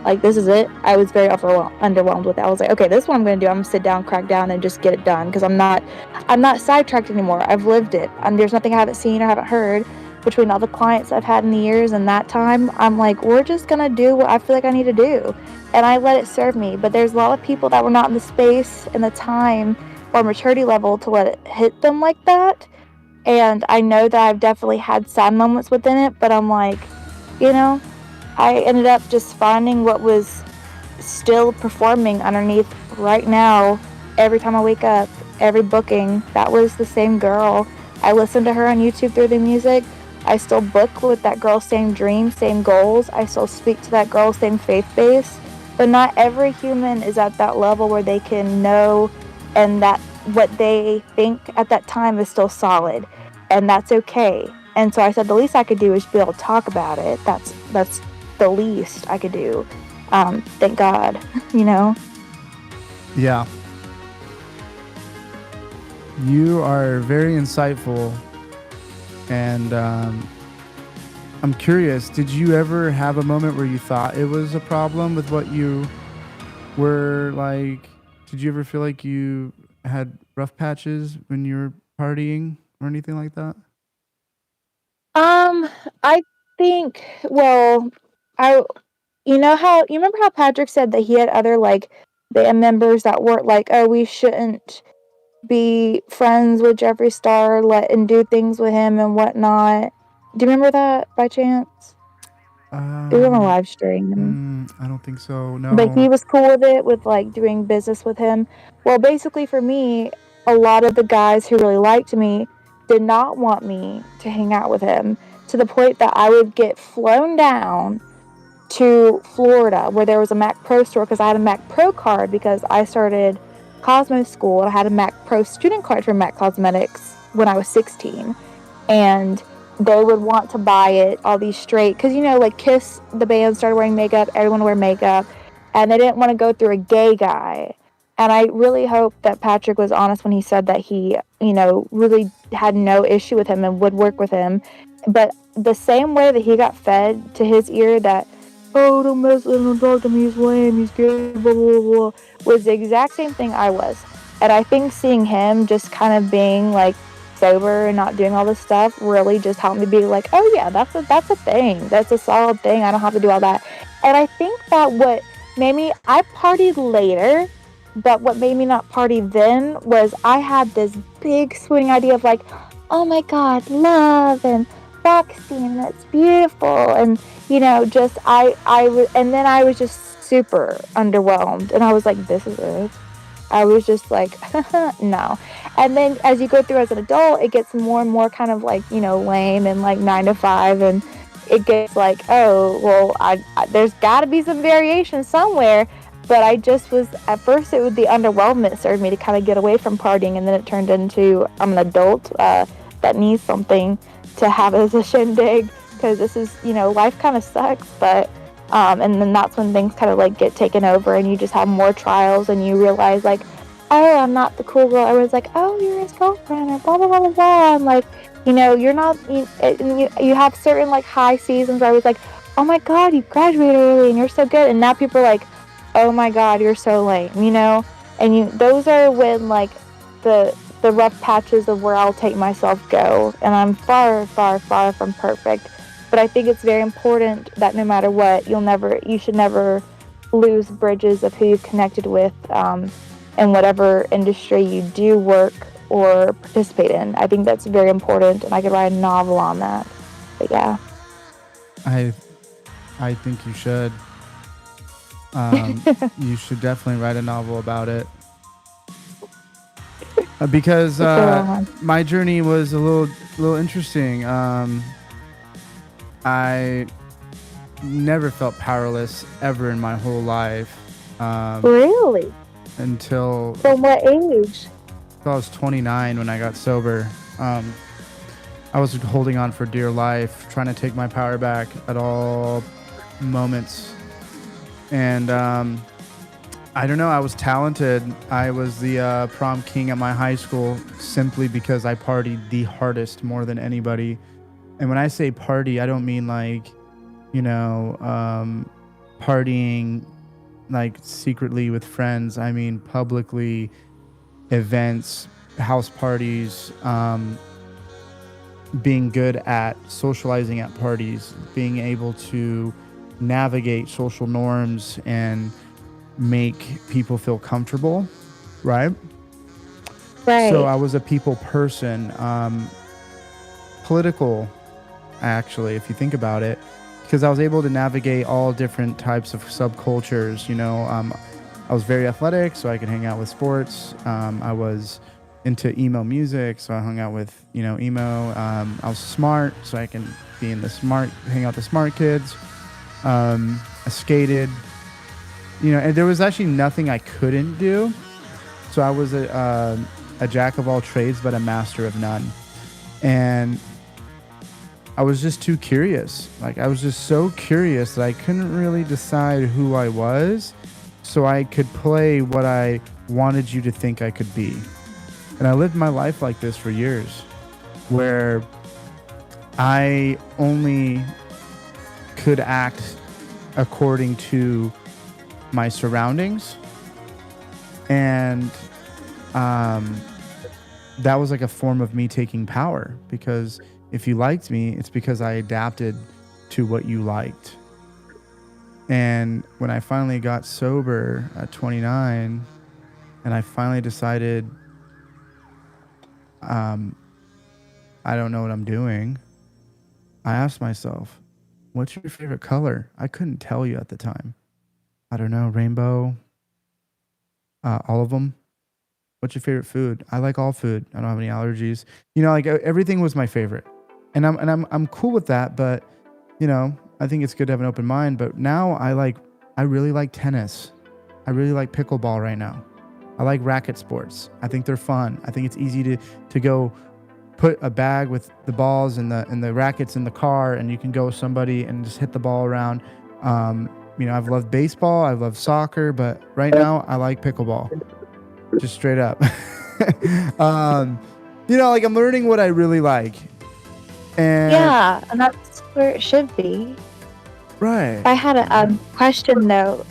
Speaker 6: Like, this is it. I was very underwhelmed with it. I was like, okay, this is what I'm going to do. I'm going to sit down, crack down, and just get it done because I'm not sidetracked anymore. I've lived it. There's nothing I haven't seen or haven't heard. Between all the clients I've had in the years and that time, I'm like, we're just going to do what I feel like I need to do. And I let it serve me. But there's a lot of people that were not in the space and the time or maturity level to let it hit them like that. And I know that I've definitely had sad moments within it, but I'm like, you know, I ended up just finding what was still performing underneath right now. Every time I wake up, every booking, that was the same girl. I listen to her on YouTube through the music. I still book with that girl's same dreams, same goals. I still speak to that girl's same faith base. But not every human is at that level where they can know and that what they think at that time is still solid. And that's okay. And so I said the least I could do is be able to talk about it. That's the least I could do. Thank God, you know?
Speaker 3: Yeah. You are very insightful. And I'm curious, did you ever have a moment where you thought it was a problem with what you were like? Did you ever feel like you had rough patches when you were partying or anything like that?
Speaker 6: I think, well, I, you remember how Patrick said that he had other, like, band members that weren't like, oh, we shouldn't be friends with Jeffree Star, and do things with him and whatnot. Do you remember that by chance? It was on a live stream.
Speaker 3: I don't think so.
Speaker 6: But he
Speaker 3: No.
Speaker 6: was cool with it, with like doing business with him. Well, basically for me, a lot of the guys who really liked me did not want me to hang out with him, to the point that I would get flown down to Florida where there was a Mac Pro store because I had a Mac Pro card because I started Cosmo School and I had a Mac Pro student card from Mac Cosmetics when I was 16. And they would want to buy it, all these straight, because, like Kiss, the band, started wearing makeup, everyone would wear makeup, and they didn't want to go through a gay guy. And I really hope that Patrick was honest when he said that he, really had no issue with him and would work with him. But the same way that he got fed to his ear that, oh, don't mess with him, don't talk to me, he's lame, he's gay, blah, blah, blah, was the exact same thing I was. And I think seeing him just kind of being, like, sober and not doing all this stuff really just helped me be like, oh yeah, that's a thing. That's a solid thing. I don't have to do all that. And I think that what made me, I partied later, but what made me not party then was I had this big swing idea of like, oh my God, love and vaccine, that's beautiful. And, just and then I was just super underwhelmed. And I was like, this is it. I was just like, no. And then as you go through as an adult, it gets more and more kind of like, lame and like 9 to 5. And it gets like, oh, well, I there's got to be some variation somewhere. But I just was, at first it was the underwhelmment served me to kind of get away from partying. And then it turned into, I'm an adult that needs something to have as a shindig. Because this is, life kind of sucks. But and then that's when things kind of like get taken over and you just have more trials and you realize like, oh, I'm not the cool girl. I was like, oh, you're his girlfriend or blah, blah, blah, blah, blah. And like, you're not, you have certain like high seasons where I was like, oh my God, you graduated early and you're so good. And now people are like, oh my God, you're so lame, and those are when like the rough patches of where I'll take myself go. And I'm far, far, far from perfect. But I think it's very important that no matter what, you should never lose bridges of who you've connected with in whatever industry you do work or participate in. I think that's very important, and I could write a novel on that. But yeah.
Speaker 3: I think you should. You should definitely write a novel about it. Because my journey was a little interesting. I never felt powerless ever in my whole life.
Speaker 6: Really?
Speaker 3: Until...
Speaker 6: From what age?
Speaker 3: I was 29 when I got sober. I was holding on for dear life, trying to take my power back at all moments. And I don't know, I was talented. I was the prom king at my high school simply because I partied the hardest more than anybody. And when I say party, I don't mean like, partying like secretly with friends. I mean publicly, events, house parties, being good at socializing at parties, being able to navigate social norms and make people feel comfortable, right?
Speaker 6: Right.
Speaker 3: So I was a people person, political, actually, if you think about it, because I was able to navigate all different types of subcultures. I was very athletic, so I could hang out with sports. I was into emo music, so I hung out with, emo. I was smart, so I can hang out with the smart kids. I skated, and there was actually nothing I couldn't do. So I was a jack of all trades, but a master of none. And I was just too curious. Like, I was just so curious that I couldn't really decide who I was, so I could play what I wanted you to think I could be. And I lived my life like this for years, where I only could act according to my surroundings. And that was like a form of me taking power, because if you liked me, it's because I adapted to what you liked. And when I finally got sober at 29, and I finally decided, I don't know what I'm doing, I asked myself, what's your favorite color? I couldn't tell you at the time. I don't know, rainbow, all of them. What's your favorite food? I like all food. I don't have any allergies. Like everything was my favorite. And I'm cool with that, but I think it's good to have an open mind. But now I really like tennis. I really like pickleball right now. I like racket sports. I think they're fun. I think it's easy to go put a bag with the balls and the rackets in the car, and you can go with somebody and just hit the ball around. I've loved baseball, I've loved soccer, but right now I like pickleball. Just straight up. I'm learning what I really like. And
Speaker 6: Yeah, and that's where it should be.
Speaker 3: right.
Speaker 6: I had a question though.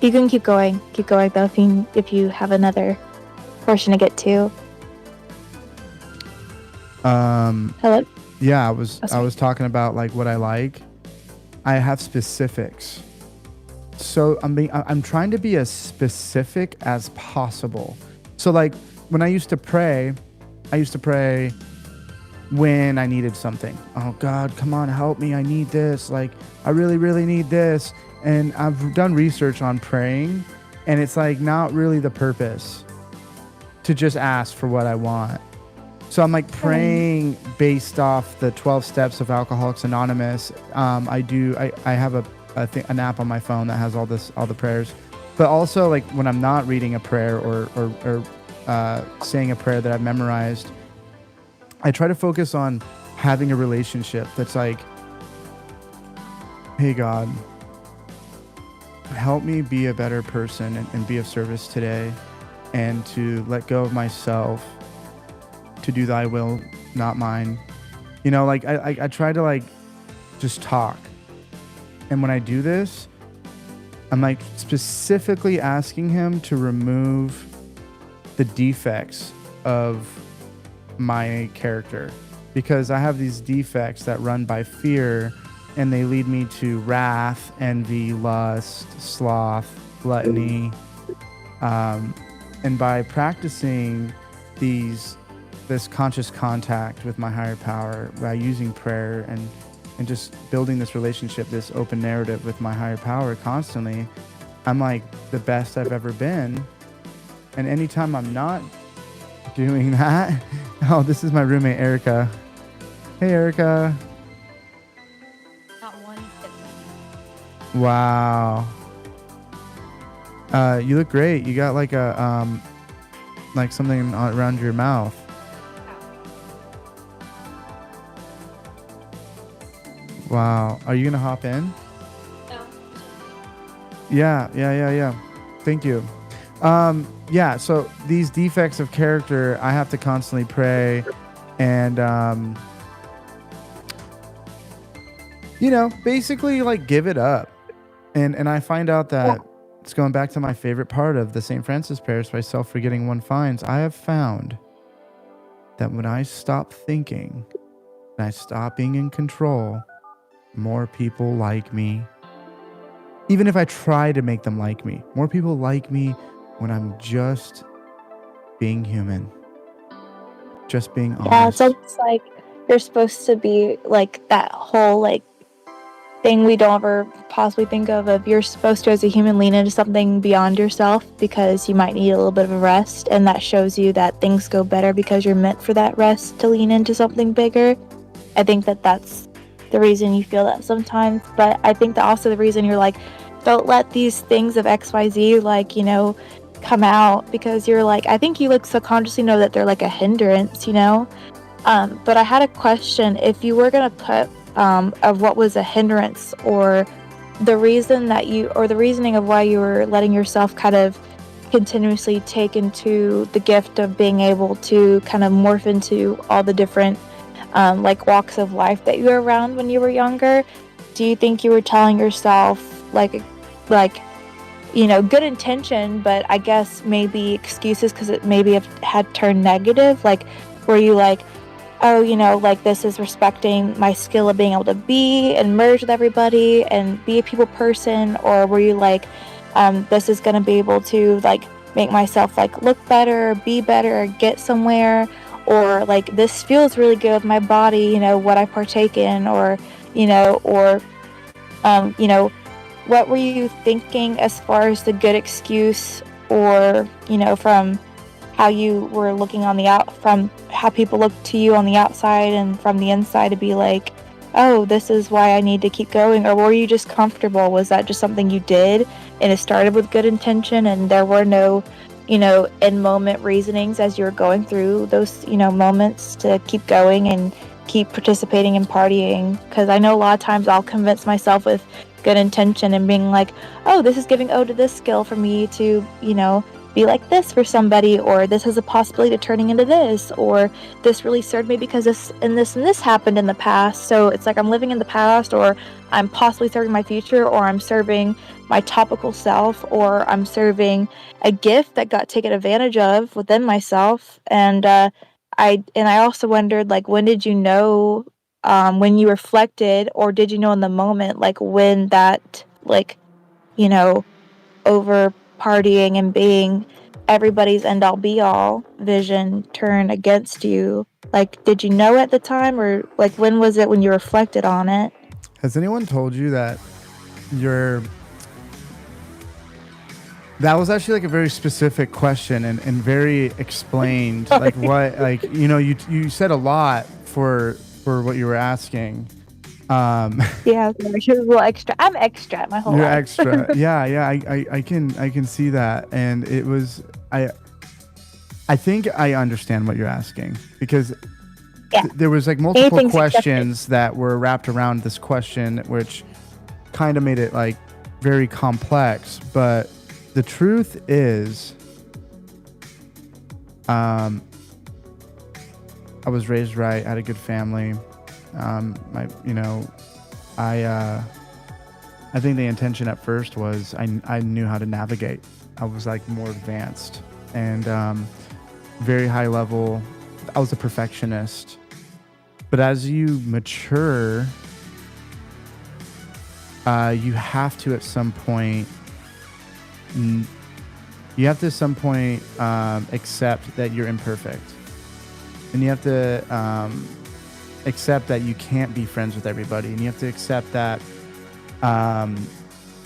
Speaker 6: You can keep going though if you have another portion to get to. Hello?
Speaker 3: Yeah, I was
Speaker 6: sorry.
Speaker 3: talking about like what I like. I have specifics. So I'm trying to be as specific as possible. So like when I used to pray when I needed something. Oh God, come on, help me. I need this. Like, I really, really need this. And I've done research on praying, and it's like not really the purpose to just ask for what I want. So I'm like praying based off the 12 steps of Alcoholics Anonymous. I have an app on my phone that has all the prayers, but also like when I'm not reading a prayer or saying a prayer that I've memorized, I try to focus on having a relationship that's like, hey God, help me be a better person and be of service today, and to let go of myself, to do thy will, not mine. I try to like just talk. And when I do this, I'm like specifically asking him to remove the defects of my character, because I have these defects that run by fear, and they lead me to wrath, envy, lust, sloth, gluttony. And by practicing this conscious contact with my higher power, by using prayer and just building this relationship, this open narrative with my higher power constantly, I'm like the best I've ever been. And anytime I'm not doing that, oh, this is my roommate, Erica. Hey, Erica.
Speaker 7: Not one sip.
Speaker 3: Wow. You look great. You got like a like something around your mouth. Wow. Are you gonna hop in?
Speaker 7: No.
Speaker 3: Yeah. Thank you. Yeah, so these defects of character, I have to constantly pray and, basically like give it up. And I find out that it's going back to my favorite part of the St. Francis prayers by self-forgetting one finds. I have found that when I stop thinking and I stop being in control, more people like me. Even if I try to make them like me, more people like me when I'm just being human, just being
Speaker 6: Yeah, it's
Speaker 3: honest.
Speaker 6: almost like you're supposed to be like that whole like thing we don't ever possibly think of you're supposed to as a human lean into something beyond yourself because you might need a little bit of a rest, and that shows you that things go better because you're meant for that rest to lean into something bigger. I think that that's the reason you feel that sometimes, but I think that also the reason you're like, don't let these things of XYZ like, come out, because you're like, I think you like subconsciously know that they're like a hindrance. But I had a question. If you were gonna put of what was a hindrance, or the reasoning of why you were letting yourself kind of continuously take into the gift of being able to kind of morph into all the different like walks of life that you were around when you were younger, do you think you were telling yourself like good intention, but I guess maybe excuses because it maybe had turned negative? Like, were you like, oh, like this is respecting my skill of being able to be and merge with everybody and be a people person? Or were you like, this is going to be able to like make myself like look better, be better, get somewhere? Or like, this feels really good with my body, what I partake in, or, or, what were you thinking as far as the good excuse, or, from how you were looking on the from how people look to you on the outside and from the inside to be like, oh, this is why I need to keep going? Or were you just comfortable? Was that just something you did and it started with good intention and there were no, in moment reasonings as you were going through those, moments to keep going and keep participating and partying? Because I know a lot of times I'll convince myself with good intention and being like, oh, this is giving ode to this skill for me to, be like this for somebody, or this has a possibility of turning into this, or this really served me because this and this and this happened in the past. So it's like I'm living in the past, or I'm possibly serving my future, or I'm serving my topical self, or I'm serving a gift that got taken advantage of within myself. And I also wondered, like, when did you know, when you reflected, or did you know in the moment, like when that, like, over partying and being everybody's end all be all vision turn against you? Like, did you know at the time, or like when was it when you reflected on it?
Speaker 3: Has anyone told you that that was actually like a very specific question and very explained, like what, like, you said a lot for what you were asking.
Speaker 6: Yeah, she was a little extra. I'm extra my whole
Speaker 3: You're
Speaker 6: life.
Speaker 3: extra. Yeah. I can see that. And it was, I think I understand what you're asking, because
Speaker 6: Yeah.
Speaker 3: there was like multiple
Speaker 6: Anything's
Speaker 3: questions that were wrapped around this question, which kind of made it like very complex. But the truth is, I was raised right. I had a good family. I think the intention at first was I knew how to navigate. I was like more advanced and very high level. I was a perfectionist. But as you mature, you have to at some point accept that you're imperfect, and you have to accept that you can't be friends with everybody, and you have to accept that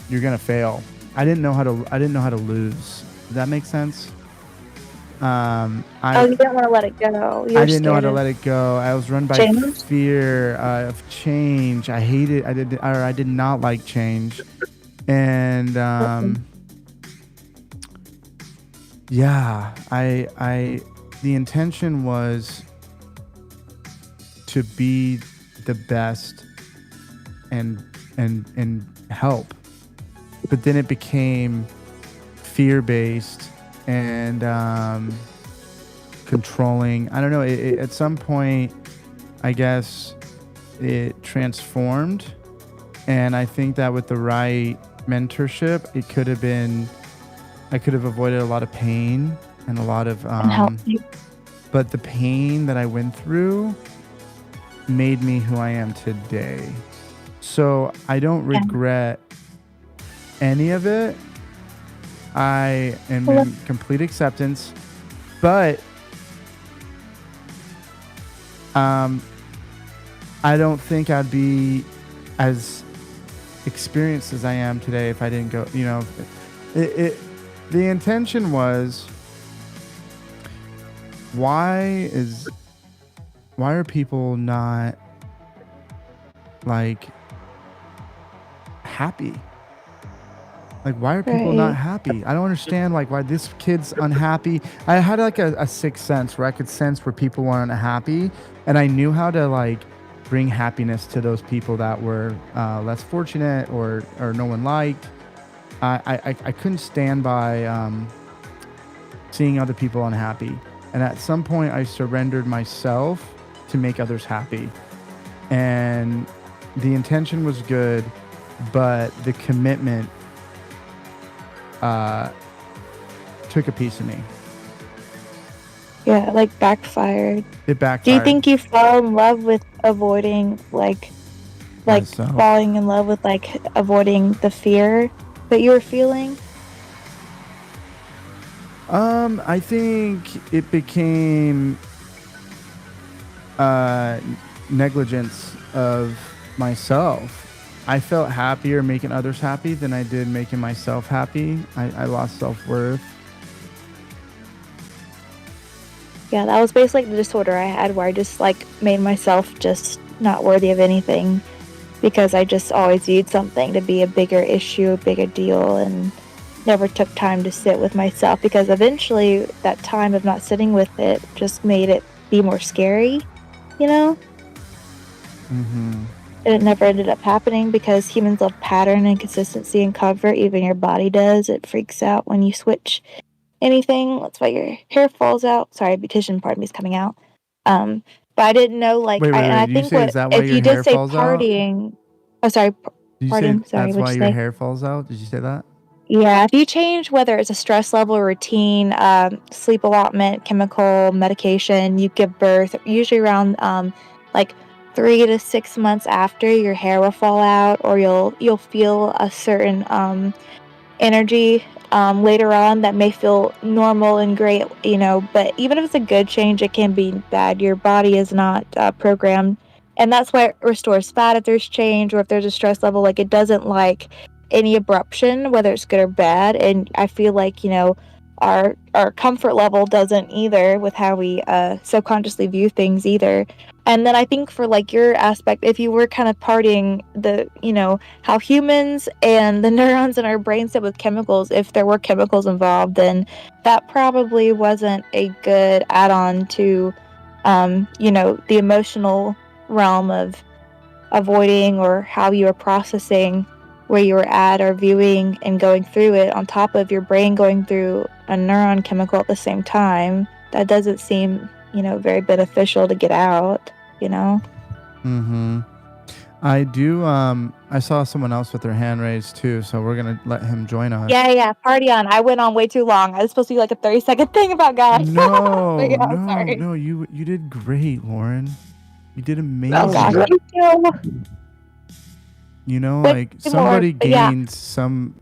Speaker 3: you're gonna fail. I didn't know how to lose. Does that make sense?
Speaker 6: you didn't want to let it go.
Speaker 3: I didn't know how to let it go. I was run by
Speaker 6: change?
Speaker 3: fear of change. I did not like change. And the intention was to be the best and help. but then it became fear-based and controlling. I don't know. At some point, I guess it transformed, and I think that with the right mentorship, it could have been. I could have avoided a lot of pain and a lot of.
Speaker 6: And help you.
Speaker 3: But the pain that I went through made me who I am today. So I don't regret any of it. I am in complete acceptance, but I don't think I'd be as experienced as I am today if I didn't go, you know, the intention was, why are people not like happy? Like, why are people not happy? I don't understand, like, why this kid's unhappy. I had like a sixth sense where I could sense where people weren't happy, and I knew how to like bring happiness to those people that were less fortunate or no one liked. I couldn't stand by seeing other people unhappy. And at some point, I surrendered myself to make others happy. And the intention was good, but the commitment took a piece of me.
Speaker 6: Yeah, like backfired.
Speaker 3: It backfired.
Speaker 6: Do you think you fell in love with avoiding like
Speaker 3: Myself.
Speaker 6: falling in love with like avoiding the fear that you were feeling?
Speaker 3: I think it became negligence of myself. I felt happier making others happy than I did making myself happy. I lost self-worth.
Speaker 6: Yeah, that was basically the disorder I had, where I just like made myself just not worthy of anything because I just always viewed something to be a bigger issue, a bigger deal, and never took time to sit with myself, because eventually that time of not sitting with it just made it be more scary, you know?
Speaker 3: Mm-hmm.
Speaker 6: And it never ended up happening because humans love pattern and consistency and comfort. Even your body does. It freaks out when you switch anything. That's why your hair falls out. Sorry, beautician part of me is coming out. But I didn't know, like,
Speaker 3: Wait,
Speaker 6: I
Speaker 3: you
Speaker 6: think
Speaker 3: say, is that why
Speaker 6: if
Speaker 3: your
Speaker 6: you
Speaker 3: hair
Speaker 6: did say
Speaker 3: falls out?
Speaker 6: partying. Oh, sorry,
Speaker 3: Did you
Speaker 6: partying.
Speaker 3: say
Speaker 6: Sorry,
Speaker 3: that's
Speaker 6: what'd
Speaker 3: why
Speaker 6: you
Speaker 3: your
Speaker 6: say?
Speaker 3: hair falls out? Did you say that?
Speaker 6: Yeah, if you change whether it's a stress level, routine, sleep allotment, chemical, medication, you give birth, usually around like 3 to 6 months after, your hair will fall out, or you'll feel a certain energy later on that may feel normal and great, you know. But even if it's a good change, it can be bad. Your body is not programmed, and that's why it restores fat if there's change, or if there's a stress level. Like, it doesn't like any abruption, whether it's good or bad. And I feel like, you know, our comfort level doesn't either with how we subconsciously view things either. And then I think for like your aspect, if you were kind of parting the, you know, how humans and the neurons in our brain sit with chemicals, if there were chemicals involved, then that probably wasn't a good add-on to, you know, the emotional realm of avoiding, or how you were processing where you were at or viewing and going through it, on top of your brain going through a neuron chemical at the same time. That doesn't seem, you know, very beneficial to get out, you know?
Speaker 3: Mm-hmm. I do. I saw someone else with their hand raised too, so we're gonna let him join us.
Speaker 6: Yeah, party on. I went on way too long. I was supposed to do like a 30-second thing about God.
Speaker 3: No,
Speaker 6: Yeah, I'm sorry.
Speaker 3: no, you did great, Lauren. You did
Speaker 6: Oh
Speaker 3: amazing.
Speaker 6: gosh, thank you.
Speaker 3: You know,
Speaker 6: Way
Speaker 3: like
Speaker 6: more,
Speaker 3: somebody
Speaker 6: but yeah.
Speaker 3: gained some.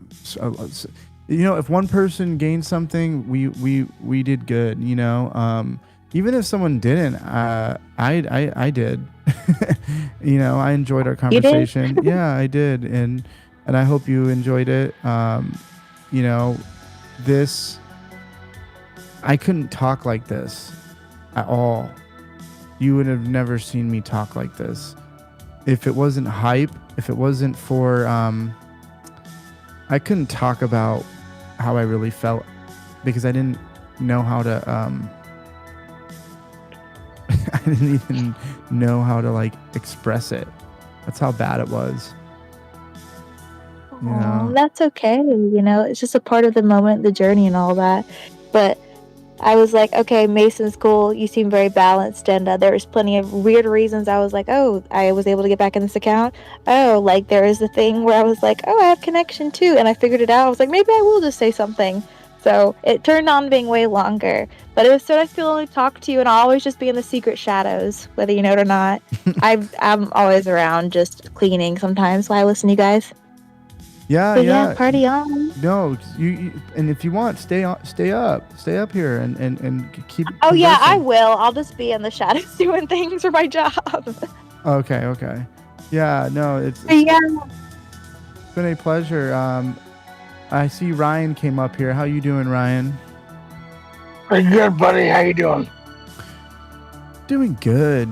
Speaker 3: You know, if one person gained something, we did good. You know, even if someone didn't, I did. You know, I enjoyed our
Speaker 6: You did?
Speaker 3: conversation. Yeah, I did, and I hope you enjoyed it. You know, this. I couldn't talk like this at all. You would have never seen me talk like this if it wasn't hype. If it wasn't for, I couldn't talk about how I really felt because I didn't know how to, I didn't even know how to like express it. That's how bad it was.
Speaker 6: Oh,
Speaker 3: know.
Speaker 6: that's okay. It's just a part of the moment, the journey, and all that. But I was like, okay, Mason's cool. You seem very balanced, and there was plenty of weird reasons. I was like, oh, I was able to get back in this account. Oh, like there is a thing where I was like, oh, I have connection too, and I figured it out. I was like, maybe I will just say something. So it turned on being way longer, but it was so nice to be able to talk to you, and I'll always just be in the secret shadows, whether you know it or not. I'm always around, just cleaning sometimes while I listen to you guys.
Speaker 3: Yeah,
Speaker 6: But
Speaker 3: yeah.
Speaker 6: party on.
Speaker 3: No, you and if you want, stay up here and keep.
Speaker 6: Oh yeah, I
Speaker 3: conversing.
Speaker 6: will. I'll just be in the shadows doing things for my job.
Speaker 3: Okay. Yeah, no, it's
Speaker 6: Yeah.
Speaker 3: been a pleasure. I see Ryan came up here. How you doing, Ryan?
Speaker 8: Pretty good, buddy. How you doing?
Speaker 3: Doing good.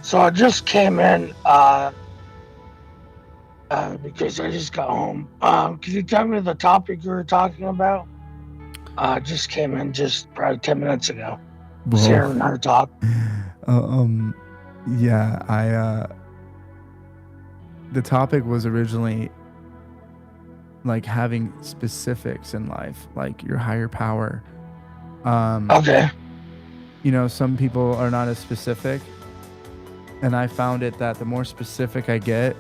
Speaker 8: So I just came in because I just got home. Can you tell me the topic you were talking about? I just came in just probably 10 minutes ago. Just hearing her talk.
Speaker 3: Yeah, the topic was originally like having specifics in life, like your higher power.
Speaker 8: Okay.
Speaker 3: Some people are not as specific, and I found it that the more specific I get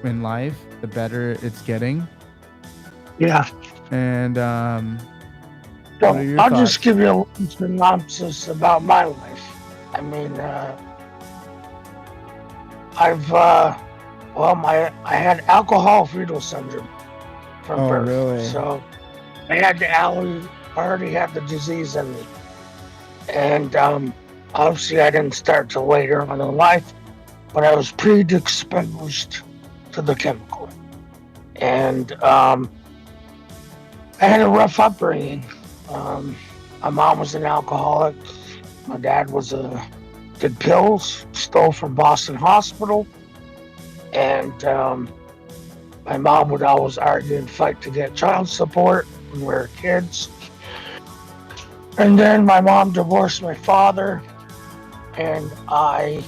Speaker 3: in life, the better it's getting.
Speaker 8: Yeah.
Speaker 3: And
Speaker 8: So
Speaker 3: what are your
Speaker 8: I'll
Speaker 3: thoughts?
Speaker 8: just give you a little synopsis about my life. I mean, I had alcohol fetal syndrome from
Speaker 3: Oh,
Speaker 8: birth.
Speaker 3: really?
Speaker 8: So I had the allergy, I already had the disease in me. And obviously I didn't start till later on in life, but I was predisposed to the chemical. And I had a rough upbringing. My mom was an alcoholic. My dad did pills, stole from Boston Hospital. And my mom would always argue and fight to get child support when we were kids. And then my mom divorced my father, and my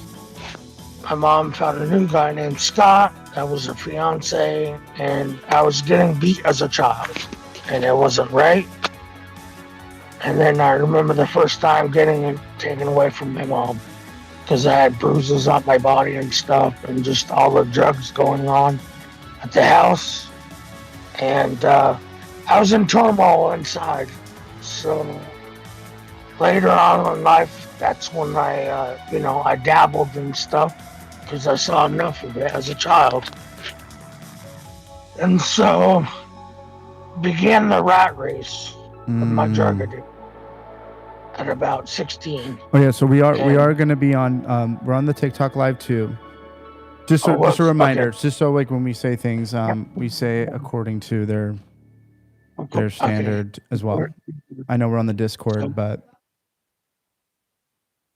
Speaker 8: mom found a new guy named Scott that was her fiance, and I was getting beat as a child, and it wasn't right. And then I remember the first time getting it taken away from my mom, because I had bruises on my body and stuff, and just all the drugs going on at the house. And I was in turmoil inside. So later on in life, that's when I dabbled in stuff, because I saw enough of it as a child. And so began the rat race of my drug addiction at about 16.
Speaker 3: Oh yeah, so we are going to be on. We're on the TikTok live too. Just a reminder,
Speaker 8: okay.
Speaker 3: just so like when we say things, we say according to their standard as well. I know we're on the Discord, but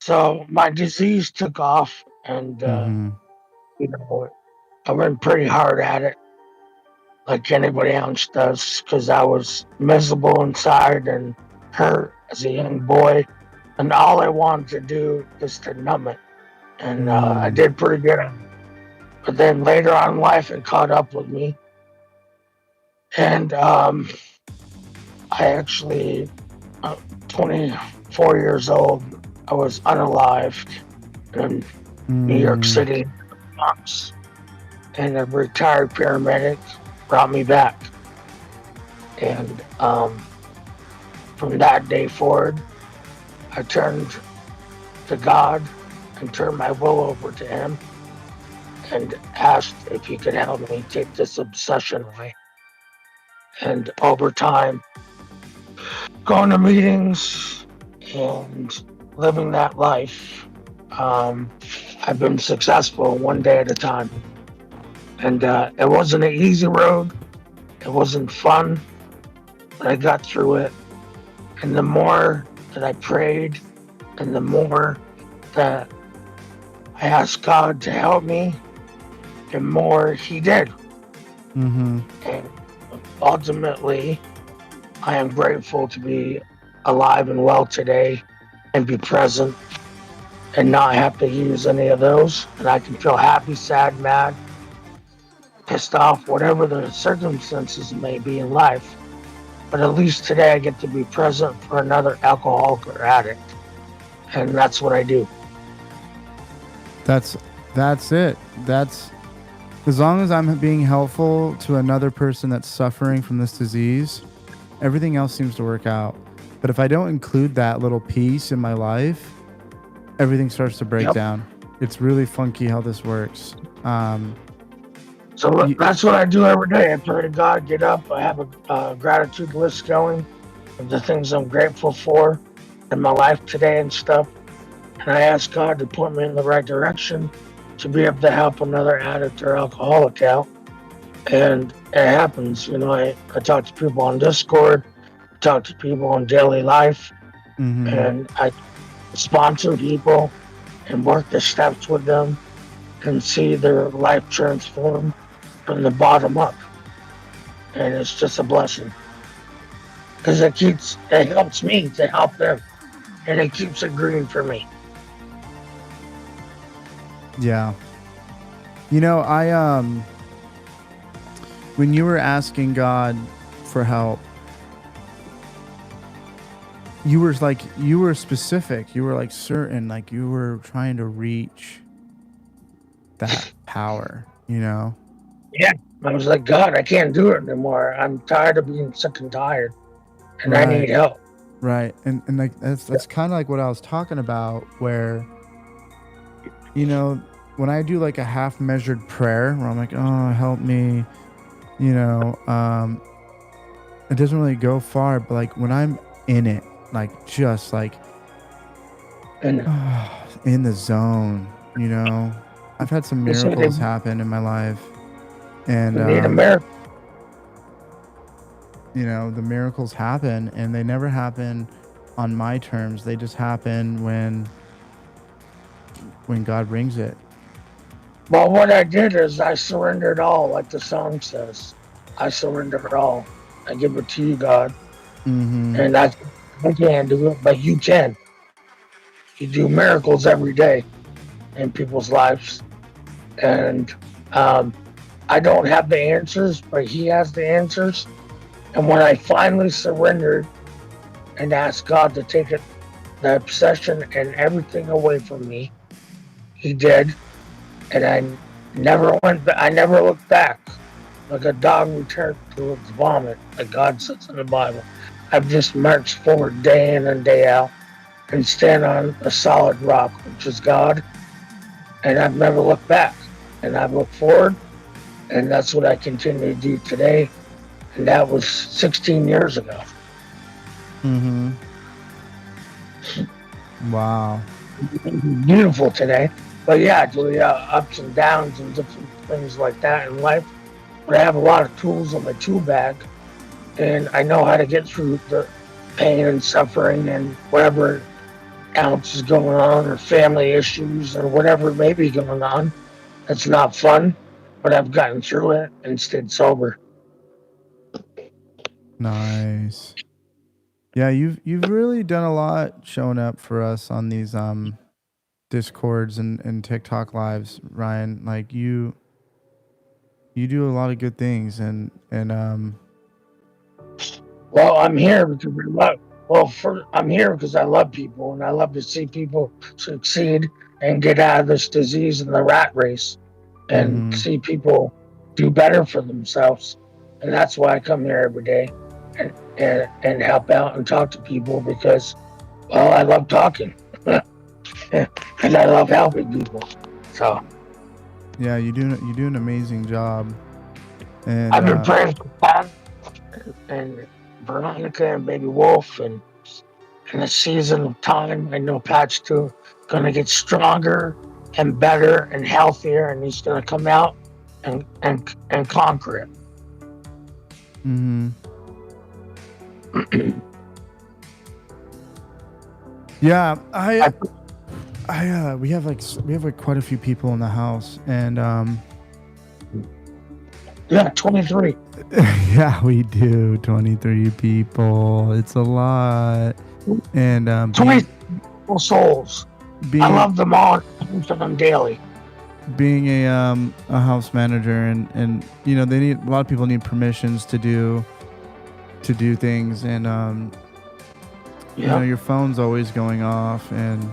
Speaker 8: so my disease took off, and I went pretty hard at it, like anybody else does, because I was miserable inside and hurt as a young boy, and all I wanted to do is to numb it, and I did pretty good at it. But then later on in life, it caught up with me, and I actually, 24 years old, I was unalived in New York City, and a retired paramedic brought me back. And from that day forward, I turned to God and turned my will over to Him, and asked if He could help me take this obsession away. And over time, going to meetings and living that life, I've been successful one day at a time. And it wasn't an easy road. It wasn't fun, but I got through it. And the more that I prayed, and the more that I asked God to help me, the more He did. And ultimately, I am grateful to be alive and well today, and be present, and not have to use any of those. And I can feel happy, sad, mad, pissed off, whatever the circumstances may be in life. But at least today I get to be present for another alcoholic or addict. And that's what I do.
Speaker 3: That's it. That's as long as I'm being helpful to another person that's suffering from this disease, everything else seems to work out. But if I don't include that little piece in my life, everything starts to break down. It's really funky how this works.
Speaker 8: So that's what I do every day. I pray to God, get up. I have a gratitude list going of the things I'm grateful for in my life today and stuff. And I ask God to point me in the right direction to be able to help another addict or alcoholic out. And it happens. You know, I talk to people on Discord, talk to people in daily life, and I sponsor people and work the steps with them and see their life transform from the bottom up. And it's just a blessing. Because it helps me to help them. And it keeps it green for me.
Speaker 3: Yeah. You know, when you were asking God for help, you were specific. You were like certain, like you were trying to reach that power, you know?
Speaker 8: Yeah. I was like, God, I can't do it anymore. I'm tired of being sick and tired. And I need help.
Speaker 3: Right. And like that's kind of like what I was talking about, where, you know, when I do like a half measured prayer where I'm like, oh, help me, you know, it doesn't really go far, but like when I'm in it, like just like in the zone, you know, I've had some miracles happen in my life, and you know, the miracles happen, and they never happen on my terms. They just happen when God brings it.
Speaker 8: Well, what I did is I surrendered all, like the song says. I surrender it all. I give it to you, God. And I can't do it, but you can. You do miracles every day in people's lives. And I don't have the answers, but he has the answers. And when I finally surrendered and asked God to take it, the obsession and everything away from me, he did. And I never looked back. Like a dog returned to its vomit, like God says in the Bible. I've just marched forward day in and day out and stand on a solid rock, which is God. And I've never looked back. And I've looked forward. And that's what I continue to do today. And that was 16 years ago.
Speaker 3: Wow.
Speaker 8: Beautiful today. But yeah, ups and downs and different things like that in life. But I have a lot of tools in my tool bag. And I know how to get through the pain and suffering and whatever else is going on, or family issues, or whatever may be going on. It's not fun, but I've gotten through it and stayed sober.
Speaker 3: Nice. Yeah, you've really done a lot showing up for us on these Discords and TikTok lives, Ryan. Like you do a lot of good things, and
Speaker 8: well, I'm here because I'm here because I love people, and I love to see people succeed and get out of this disease and the rat race, and see people do better for themselves. And that's why I come here every day and help out and talk to people, because, well, I love talking and I love helping people. So
Speaker 3: yeah, you do an amazing job. And
Speaker 8: I've been praying for Pat and Veronica and Baby Wolf, and in a season of time, I know Pat's too gonna get stronger and better and healthier, and he's gonna come out and conquer it.
Speaker 3: Yeah, we have quite a few people in the house, and
Speaker 8: yeah, 23.
Speaker 3: Yeah, we do. 23 people. It's a lot. And
Speaker 8: 20 souls. I love them all. I pray for them daily.
Speaker 3: being a house manager, and you know, they need a lot of people need permissions to do things, and you know,
Speaker 8: Yeah.
Speaker 3: your phone's always going off, and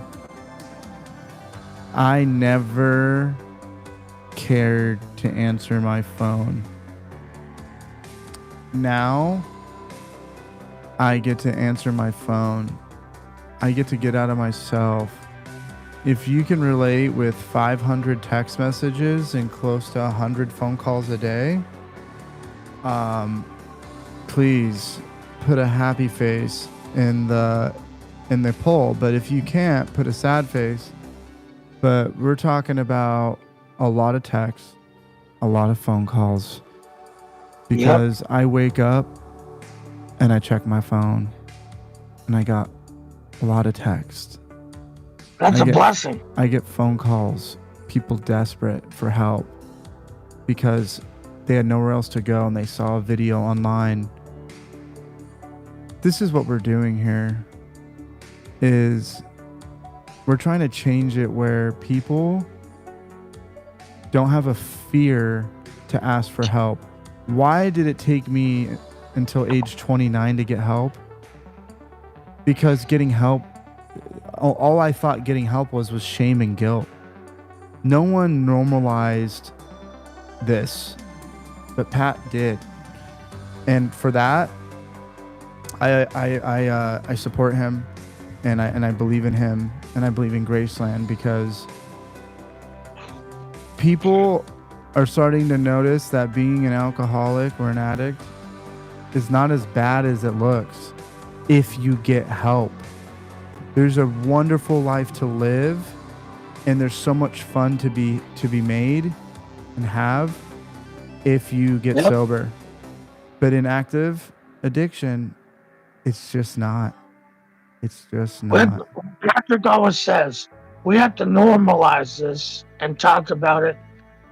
Speaker 3: I never cared to answer my phone. Now I get to answer my phone. I get to get out of myself. If you can relate with 500 text messages and close to 100 phone calls a day, please put a happy face in the poll. But if you can't, put a sad face. But we're talking about a lot of texts, a lot of phone calls, because I wake up and I check my phone and I got a lot of text.
Speaker 8: That's a blessing.
Speaker 3: I get phone calls, people desperate for help because they had nowhere else to go and they saw a video online. This is what we're doing here, is we're trying to change it where people don't have a fear to ask for help. Why did it take me until age 29 to get help? Because getting help, all I thought getting help was shame and guilt. No one normalized this, but Pat did. And for that, I support him, and I believe in him, and I believe in Graceland, because people are starting to notice that being an alcoholic or an addict is not as bad as it looks if you get help. There's a wonderful life to live, and there's so much fun to be made and have if you get sober. But in active addiction, it's just not. It's just not.
Speaker 8: Patrick always says we have to normalize this and talk about it.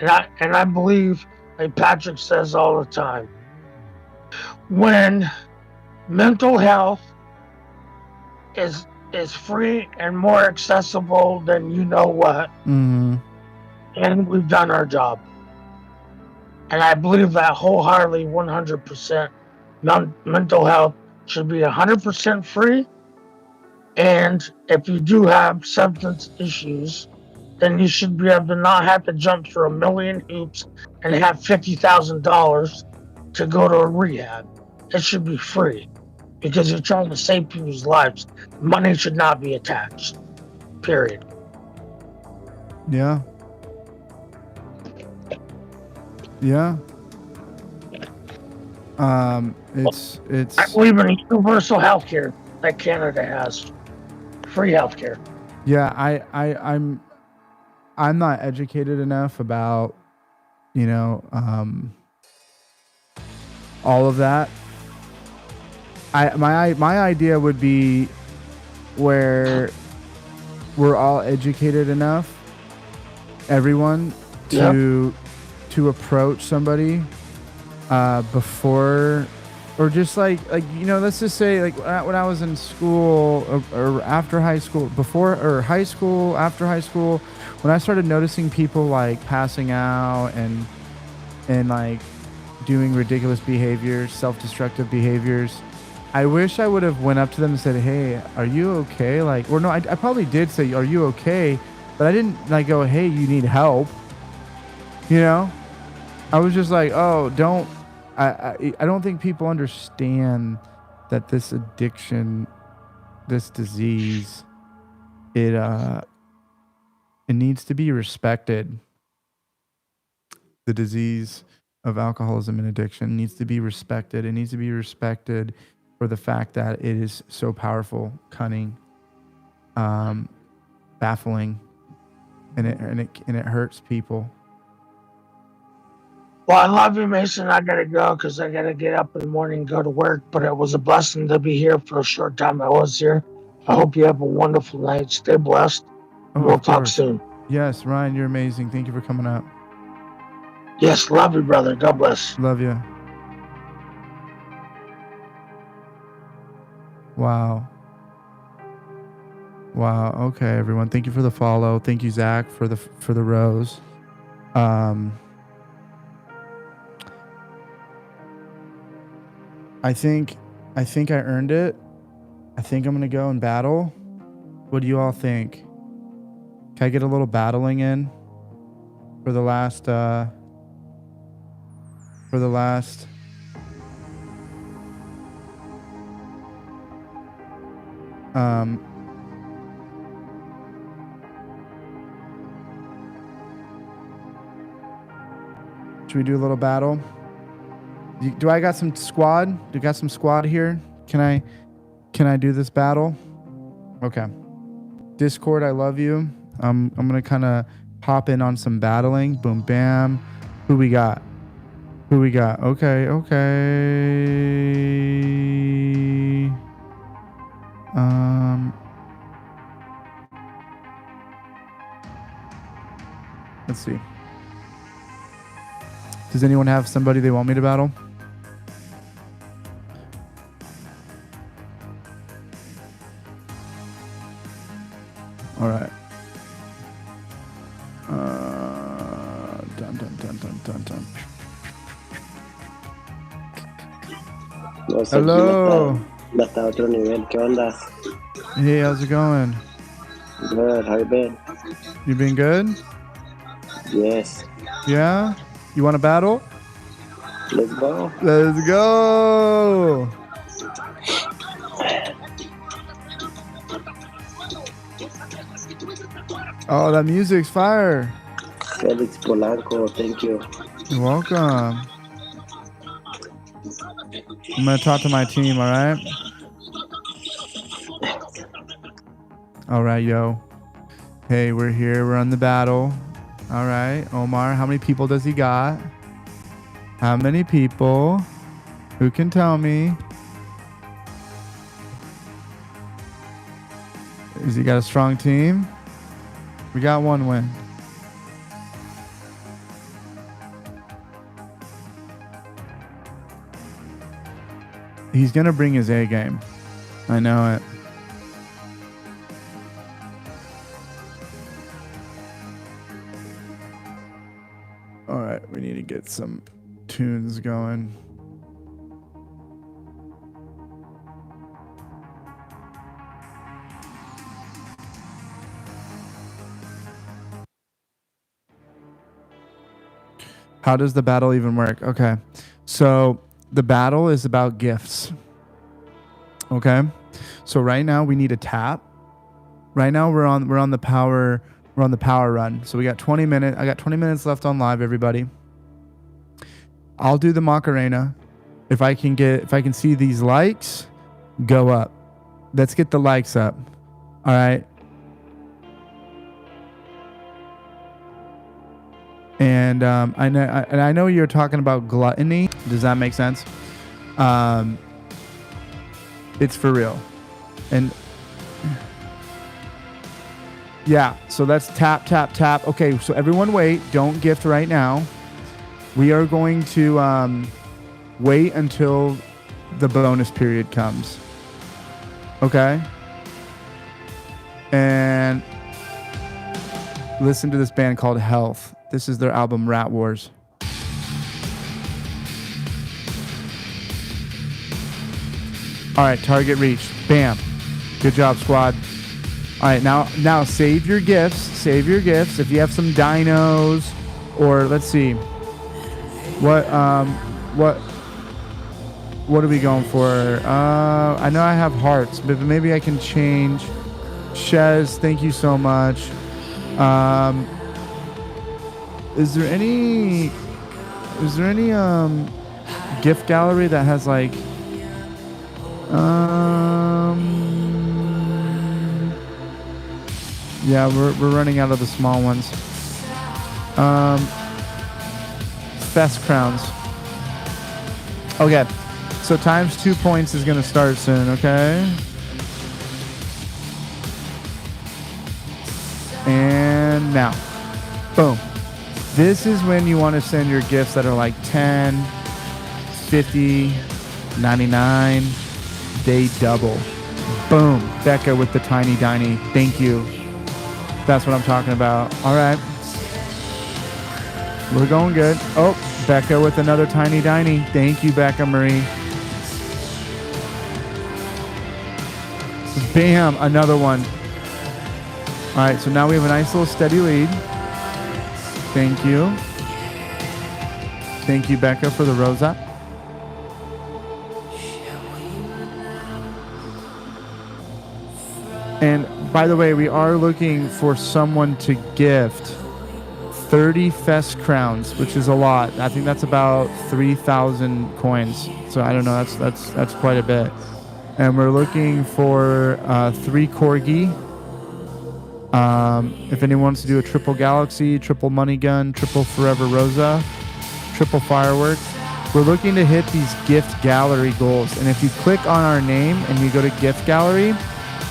Speaker 8: And I believe, like Patrick says all the time, when mental health is free and more accessible than you know what, and we've done our job. And I believe that wholeheartedly, 100%. Mental health should be 100% free. And if you do have substance issues, then you should be able to not have to jump through a million hoops and have $50,000 to go to a rehab. It should be free because you're trying to save people's lives. Money should not be attached. Period.
Speaker 3: Yeah. Yeah. It's
Speaker 8: I believe in universal health care that Canada has. Free health care.
Speaker 3: Yeah, I'm not educated enough about, you know, all of that. My idea would be where we're all educated enough, everyone, to approach somebody before, or just like you know, let's just say like when I was in school or after high school, before or high school, after high school, when I started noticing people like passing out and like doing ridiculous behaviors, self-destructive behaviors, I wish I would have went up to them and said, "Hey, are you okay?" Like, or no, I probably did say, "Are you okay?" But I didn't like go, "Hey, you need help." You know, I was just like, "Oh, don't." I don't think people understand that this addiction, this disease, it needs to be respected. The disease of alcoholism and addiction needs to be respected. It needs to be respected for the fact that it is so powerful, cunning, baffling, and it hurts people.
Speaker 8: Well, I love you, Mason. I gotta go because I gotta get up in the morning and go to work. But it was a blessing to be here for a short time I was here. I hope you have a wonderful night. Stay blessed. And we'll talk soon.
Speaker 3: Yes, Ryan, you're amazing. Thank you for coming up.
Speaker 8: Yes, love you, brother. God bless.
Speaker 3: Love you. Wow. Okay, everyone. Thank you for the follow. Thank you, Zach, for the rose. Um, I think I earned it. I think I'm gonna go and battle. What do you all think? Can I get a little battling in for the last should we do a little battle? Do I got some squad? Do you got some squad here? Can I do this battle? Okay. Discord, I love you. I'm gonna kind of hop in on some battling. Boom, bam. Who we got? Okay. Let's see. Does anyone have somebody they want me to battle? All right. Dun. Hello.
Speaker 9: Hasta otro nivel. ¿Qué onda?
Speaker 3: Hey, how's it going?
Speaker 9: Good. How you been?
Speaker 3: You been good?
Speaker 9: Yes.
Speaker 3: Yeah? You want to battle?
Speaker 9: Let's go.
Speaker 3: Let's go. Oh, that music's fire.
Speaker 9: Felix Polanco, thank you.
Speaker 3: You're welcome. I'm going to talk to my team, all right? All right, yo. Hey, we're here. We're on the battle. All right. Omar, how many people does he got? How many people? Who can tell me? Has he got a strong team? We got one win. He's going to bring his A game. I know it. All right, we need to get some tunes going. How does the battle even work? Okay. So the battle is about gifts. Okay. So right now we need a tap. Right now we're on the power run. So we got 20 minutes. I got 20 minutes left on live, everybody. I'll do the Macarena. If I can see these likes go up. Let's get the likes up. All right. And I know you're talking about gluttony. Does that make sense? It's for real. And yeah, so let's tap. Okay, so everyone wait. Don't gift right now. We are going to wait until the bonus period comes. Okay? And listen to this band called Health. This is their album Rat Wars. All right, target reached. Bam. Good job, squad. All right, now save your gifts. Save your gifts. If you have some dinos, or let's see, what are we going for? I know I have hearts, but maybe I can change. Shez, thank you so much. Is there any gift gallery that has like yeah, we're running out of the small ones. Fest crowns. Okay. So times 2 points is gonna start soon, okay? And now. Boom. This is when you want to send your gifts that are like 10, 50, 99. They double. Boom. Becca with the tiny diny. Thank you. That's what I'm talking about. All right. We're going good. Oh, Becca with another tiny diny. Thank you, Becca Marie. Bam, another one. All right, so now we have a nice little steady lead. Thank you. Thank you, Becca, for the rosa. And by the way, we are looking for someone to gift 30 fest crowns, which is a lot. I think that's about 3,000 coins. So I don't know. That's quite a bit. And we're looking for 3 corgi. If anyone wants to do a triple galaxy, triple money gun, triple forever rosa, triple fireworks, we're looking to hit these gift gallery goals. And if you click on our name and you go to gift gallery,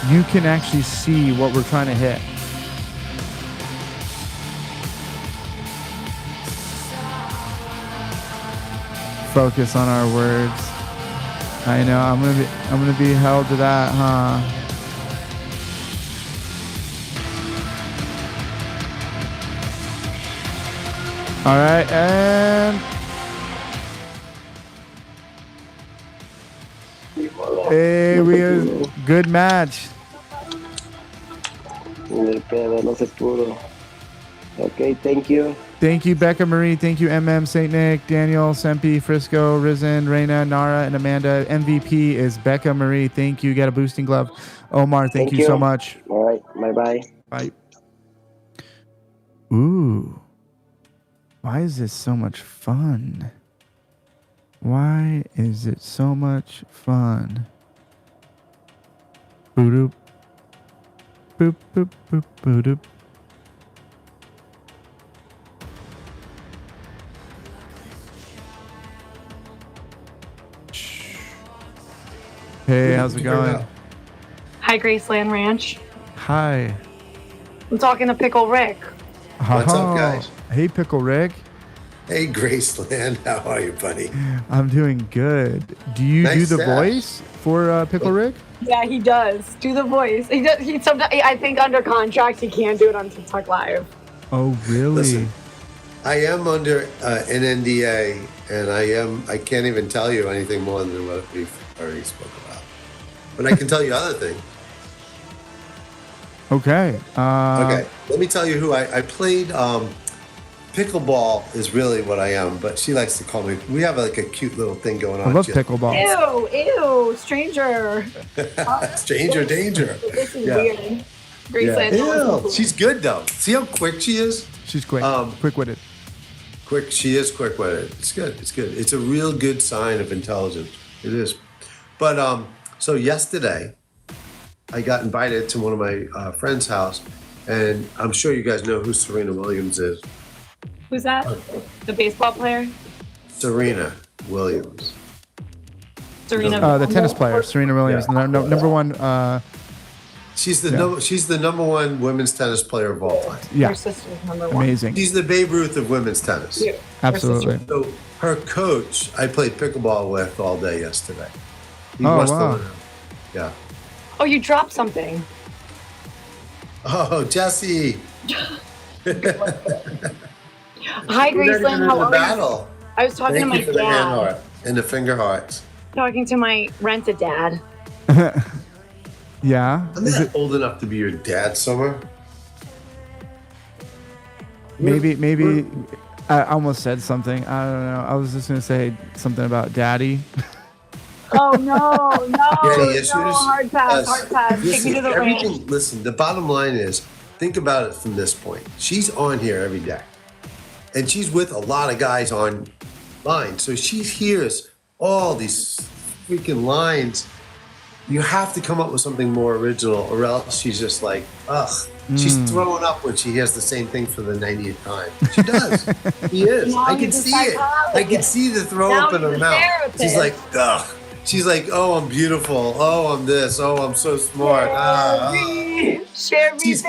Speaker 3: you can actually see what we're trying to hit. Focus on our words. I know, I'm gonna be held to that, huh? All right, and hey, we have good match.
Speaker 9: El pedo no se pudo. Okay, thank you.
Speaker 3: Thank you, Becca Marie. Thank you, MM, Saint Nick, Daniel, Sempi, Frisco, Risen, Reina, Nara, and Amanda. MVP is Becca Marie. Thank you. Got a boosting glove. Omar, thank you so much.
Speaker 9: All right, bye-bye.
Speaker 3: Bye. Ooh. Why is this so much fun? Why is it so much fun? Boop, boop, boop, boop, boop, boop. Hey, how's it going?
Speaker 10: Hi, Graceland Ranch.
Speaker 3: Hi.
Speaker 10: I'm talking to Pickle Rick.
Speaker 1: What's up, guys?
Speaker 3: Hey, Pickle Rick.
Speaker 1: Hey, Graceland. How are you, buddy?
Speaker 3: I'm doing good. Do you
Speaker 1: Nice
Speaker 3: do the
Speaker 1: stash.
Speaker 3: voice for Pickle Rick?
Speaker 10: Yeah, he does. Do the voice. He does. He sometimes. I think under contract, he can't do it on TikTok Live.
Speaker 3: Oh, really?
Speaker 1: Listen, I am under an NDA, and I can't even tell you anything more than what we've already spoke about. But I can tell you other things.
Speaker 3: Okay.
Speaker 1: Okay, let me tell you who I played. Pickleball is really what I am, but she likes to call me. We have like a cute little thing going on.
Speaker 3: I love
Speaker 1: Jill.
Speaker 3: pickleball.
Speaker 10: Ew, stranger.
Speaker 1: Stranger danger.
Speaker 10: This is
Speaker 1: Yeah.
Speaker 10: weird. Graceland.
Speaker 1: Ew, she's good though. See how quick she is?
Speaker 3: She's quick. Quick-witted.
Speaker 1: Quick, she is quick-witted. It's good. It's good. It's a real good sign of intelligence. It is. But so yesterday, I got invited to one of my friends' house, and I'm sure you guys know who Serena Williams is.
Speaker 10: Who's that? The baseball player?
Speaker 1: Serena Williams.
Speaker 10: Serena.
Speaker 3: The tennis player, Serena Williams, number one.
Speaker 1: She's the number one women's tennis player of all time.
Speaker 3: Yeah,
Speaker 10: Her sister's number one.
Speaker 3: amazing.
Speaker 1: She's the Babe Ruth of women's tennis.
Speaker 10: Yeah.
Speaker 3: Absolutely.
Speaker 1: So her coach, I played pickleball with all day yesterday. He
Speaker 3: Oh,
Speaker 1: wants to
Speaker 3: wow.
Speaker 1: learn. Yeah.
Speaker 10: Oh, you dropped something.
Speaker 1: Oh, Jesse.
Speaker 10: Hi, Graceland. How
Speaker 1: the
Speaker 10: are you?
Speaker 1: battle.
Speaker 10: I was talking
Speaker 1: Thank
Speaker 10: to
Speaker 1: you
Speaker 10: my
Speaker 1: for the hand
Speaker 10: dad.
Speaker 1: heart and the finger hearts.
Speaker 10: Talking to my rent-a dad.
Speaker 3: Yeah.
Speaker 1: I'm not old enough to be your dad, Summer.
Speaker 3: Maybe. I almost said something. I don't know. I was just gonna say something about daddy.
Speaker 10: Oh no,
Speaker 1: Any issues?
Speaker 10: hard pass. Take me
Speaker 1: Listen,
Speaker 10: to the ranch.
Speaker 1: listen, the bottom line is, think about it from this point. She's on here every day. And she's with a lot of guys online. So she hears all these freaking lines. You have to come up with something more original, or else she's just like, ugh. She's throwing up when she hears the same thing for the 90th time. She does. She is.
Speaker 10: Now
Speaker 1: I can
Speaker 10: he's a
Speaker 1: see it. I can
Speaker 10: psychologist.
Speaker 1: see the throw
Speaker 10: Now
Speaker 1: up in
Speaker 10: he's
Speaker 1: her
Speaker 10: a
Speaker 1: mouth. She's
Speaker 10: therapist.
Speaker 1: like, ugh. She's like, oh, I'm beautiful. Oh, I'm this. Oh, I'm so smart. She's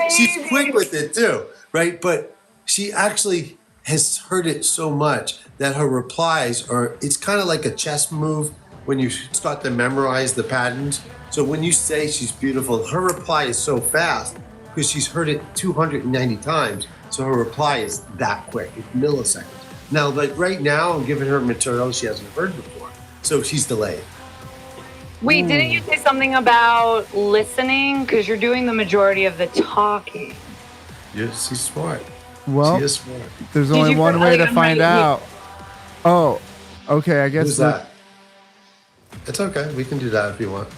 Speaker 1: quick with it too, right? But she actually has heard it so much that her replies are, it's kind of like a chess move when you start to memorize the patterns. So when you say she's beautiful, her reply is so fast because she's heard it 290 times. So her reply is that quick. It's milliseconds. Now, like right now, I'm giving her material she hasn't heard before, so she's delayed.
Speaker 10: Wait, didn't you say something about listening? Because you're doing the majority of the talking.
Speaker 1: Yes, she's smart.
Speaker 11: Well,
Speaker 1: She is smart.
Speaker 11: there's
Speaker 10: Did
Speaker 11: only
Speaker 10: you
Speaker 11: one
Speaker 10: put-
Speaker 11: way
Speaker 10: like,
Speaker 11: to
Speaker 10: I'm
Speaker 11: find
Speaker 10: right here.
Speaker 11: out. Oh, okay. I guess
Speaker 1: Who's that? It's okay. We can do that if you want.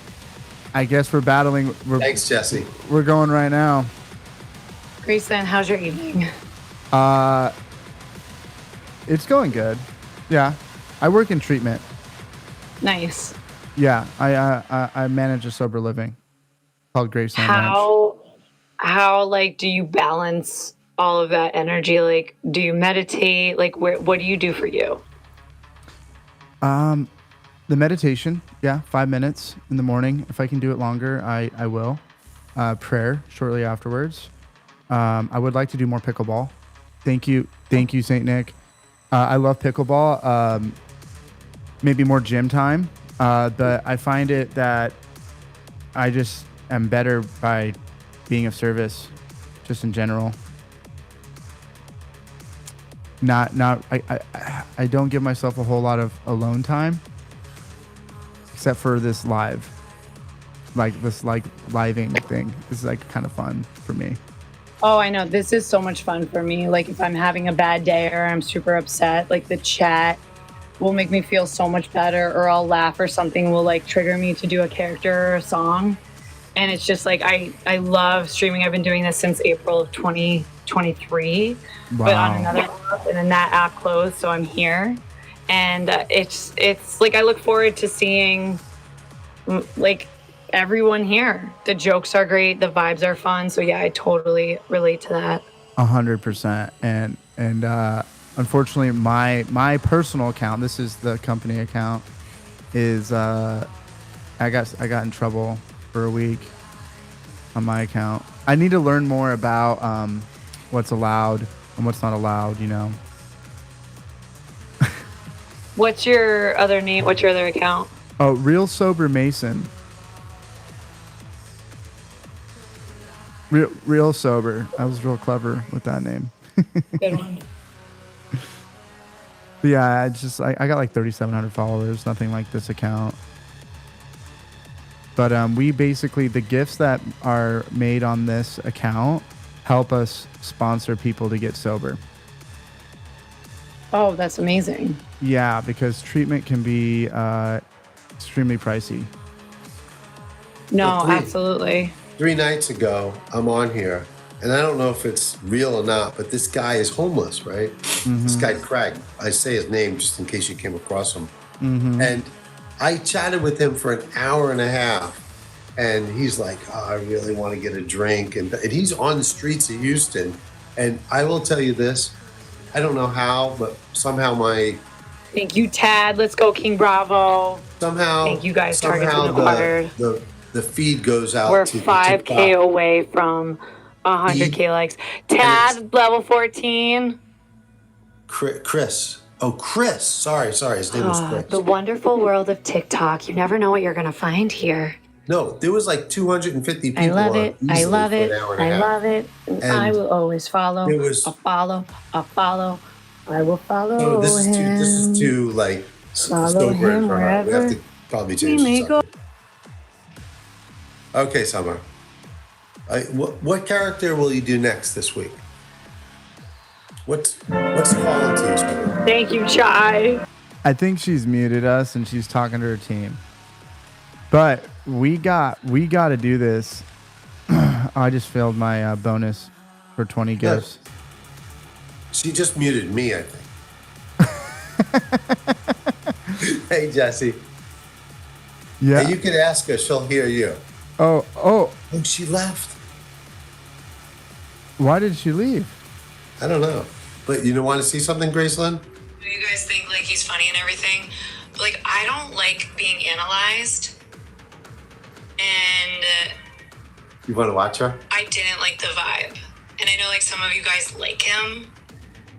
Speaker 11: I guess we're battling.
Speaker 1: Thanks, Jesse.
Speaker 11: We're going right now.
Speaker 10: Grayson, how's your evening?
Speaker 11: It's going good. Yeah, I work in treatment.
Speaker 10: Nice.
Speaker 11: Yeah, I manage a sober living called Graceland Ranch.
Speaker 10: How like do you balance all of that energy? Like, do you meditate? Like, what do you do for you?
Speaker 11: The meditation, yeah, 5 minutes in the morning. If I can do it longer, I will. Prayer shortly afterwards. I would like to do more pickleball. Thank you, Saint Nick. I love pickleball. Maybe more gym time, but I find it that I just am better by being of service, just in general. I don't give myself a whole lot of alone time, except for this living thing. This is like kind of fun for me.
Speaker 10: Oh, I know. This is so much fun for me. Like, if I'm having a bad day or I'm super upset, like the chat will make me feel so much better, or I'll laugh, or something will like trigger me to do a character or a song. And it's just like, I love streaming. I've been doing this since April of 2023, but on another app, and then that app closed, so I'm here. And it's like, I look forward to seeing like everyone here. The jokes are great. The vibes are fun. So yeah, I totally relate to that.
Speaker 11: 100%. And unfortunately, my personal account, this is the company account, is I got in trouble for a week on my account. I need to learn more about what's allowed and what's not allowed, you know.
Speaker 10: What's your other name? What's your other account?
Speaker 11: Oh, Real Sober Mason. Real Sober. I was real clever with that name.
Speaker 10: Good one.
Speaker 11: But yeah, I got like 3,700 followers, nothing like this account. But we basically, the gifts that are made on this account help us sponsor people to get sober.
Speaker 10: Oh, that's amazing.
Speaker 11: Yeah, because treatment can be extremely pricey.
Speaker 10: No,
Speaker 1: Well,
Speaker 10: absolutely.
Speaker 1: 3 nights ago, I'm on here, and I don't know if it's real or not, but this guy is homeless, right? This guy, Craig. I say his name just in case you came across him. And I chatted with him for an hour and a half, and he's like, oh, I really want to get a drink. And he's on the streets of Houston. And I will tell you this, I don't know how, but somehow
Speaker 10: Thank you, Tad. Let's go, King Bravo.
Speaker 1: somehow
Speaker 10: Thank you guys, Target's been acquired.
Speaker 1: the feed goes out
Speaker 10: We're
Speaker 1: to
Speaker 10: 5K
Speaker 1: TikTok.
Speaker 10: away from 100K likes. Tad, level 14.
Speaker 1: Chris. Oh, Chris. Sorry. His name was Chris.
Speaker 10: The wonderful world of TikTok. You never know what you're going to find here.
Speaker 1: No, there was like 250 people.
Speaker 10: I love it.
Speaker 1: on
Speaker 10: I
Speaker 1: easily
Speaker 10: love
Speaker 1: for
Speaker 10: it.
Speaker 1: an hour and a
Speaker 10: I
Speaker 1: half.
Speaker 10: love it. And I will always follow.
Speaker 1: It was-
Speaker 10: I'll follow. I will follow
Speaker 1: No, this
Speaker 10: him.
Speaker 1: is too like
Speaker 10: Follow
Speaker 1: sober
Speaker 10: him
Speaker 1: for her. We have
Speaker 10: wherever
Speaker 1: to probably
Speaker 10: we
Speaker 1: change
Speaker 10: may
Speaker 1: this
Speaker 10: go.
Speaker 1: up. Okay, Summer. What character will you do next this week? What's calling to you, Summer?
Speaker 10: Thank you, Chai.
Speaker 11: I think she's muted us and she's talking to her team. But we got to do this. I just failed my bonus for 20 gifts.
Speaker 1: She just muted me, I think. Hey, Jesse.
Speaker 11: Yeah.
Speaker 1: Hey, you can ask her. She'll hear you.
Speaker 11: Oh.
Speaker 1: Oh, she left.
Speaker 11: Why did she leave?
Speaker 1: I don't know. But you don't want to see something, Graceland?
Speaker 10: You guys think like he's funny and everything, but like I don't like being analyzed, and
Speaker 1: You want to watch her?
Speaker 10: I didn't like the vibe. And I know like some of you guys like him,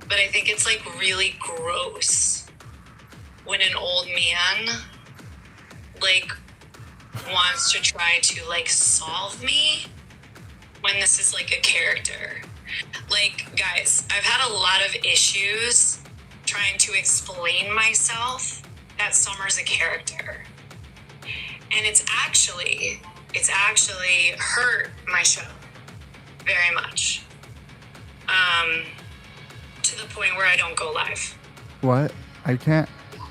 Speaker 10: but I think it's like really gross when an old man like wants to try to like solve me when this is like a character. Like, guys, I've had a lot of issues
Speaker 12: trying to explain myself that Summer's a character. And it's actually hurt my show very much. To the point where I don't go live.
Speaker 11: What? I can't.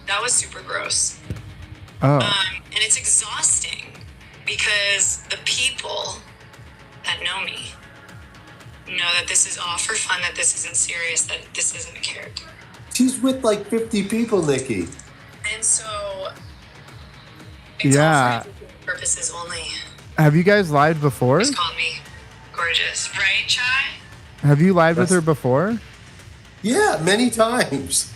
Speaker 12: That was super gross.
Speaker 11: Oh.
Speaker 12: And it's exhausting because the people that know me know that this is all for fun, that this isn't serious, that this isn't a character.
Speaker 1: She's with like 50 people, Nikki.
Speaker 12: And so it's
Speaker 11: Yeah.
Speaker 12: all for entertainment purposes only.
Speaker 11: Have you guys lived before?
Speaker 12: Just called me gorgeous, right, Chai?
Speaker 11: Have you lived with her before?
Speaker 1: Yeah, many times.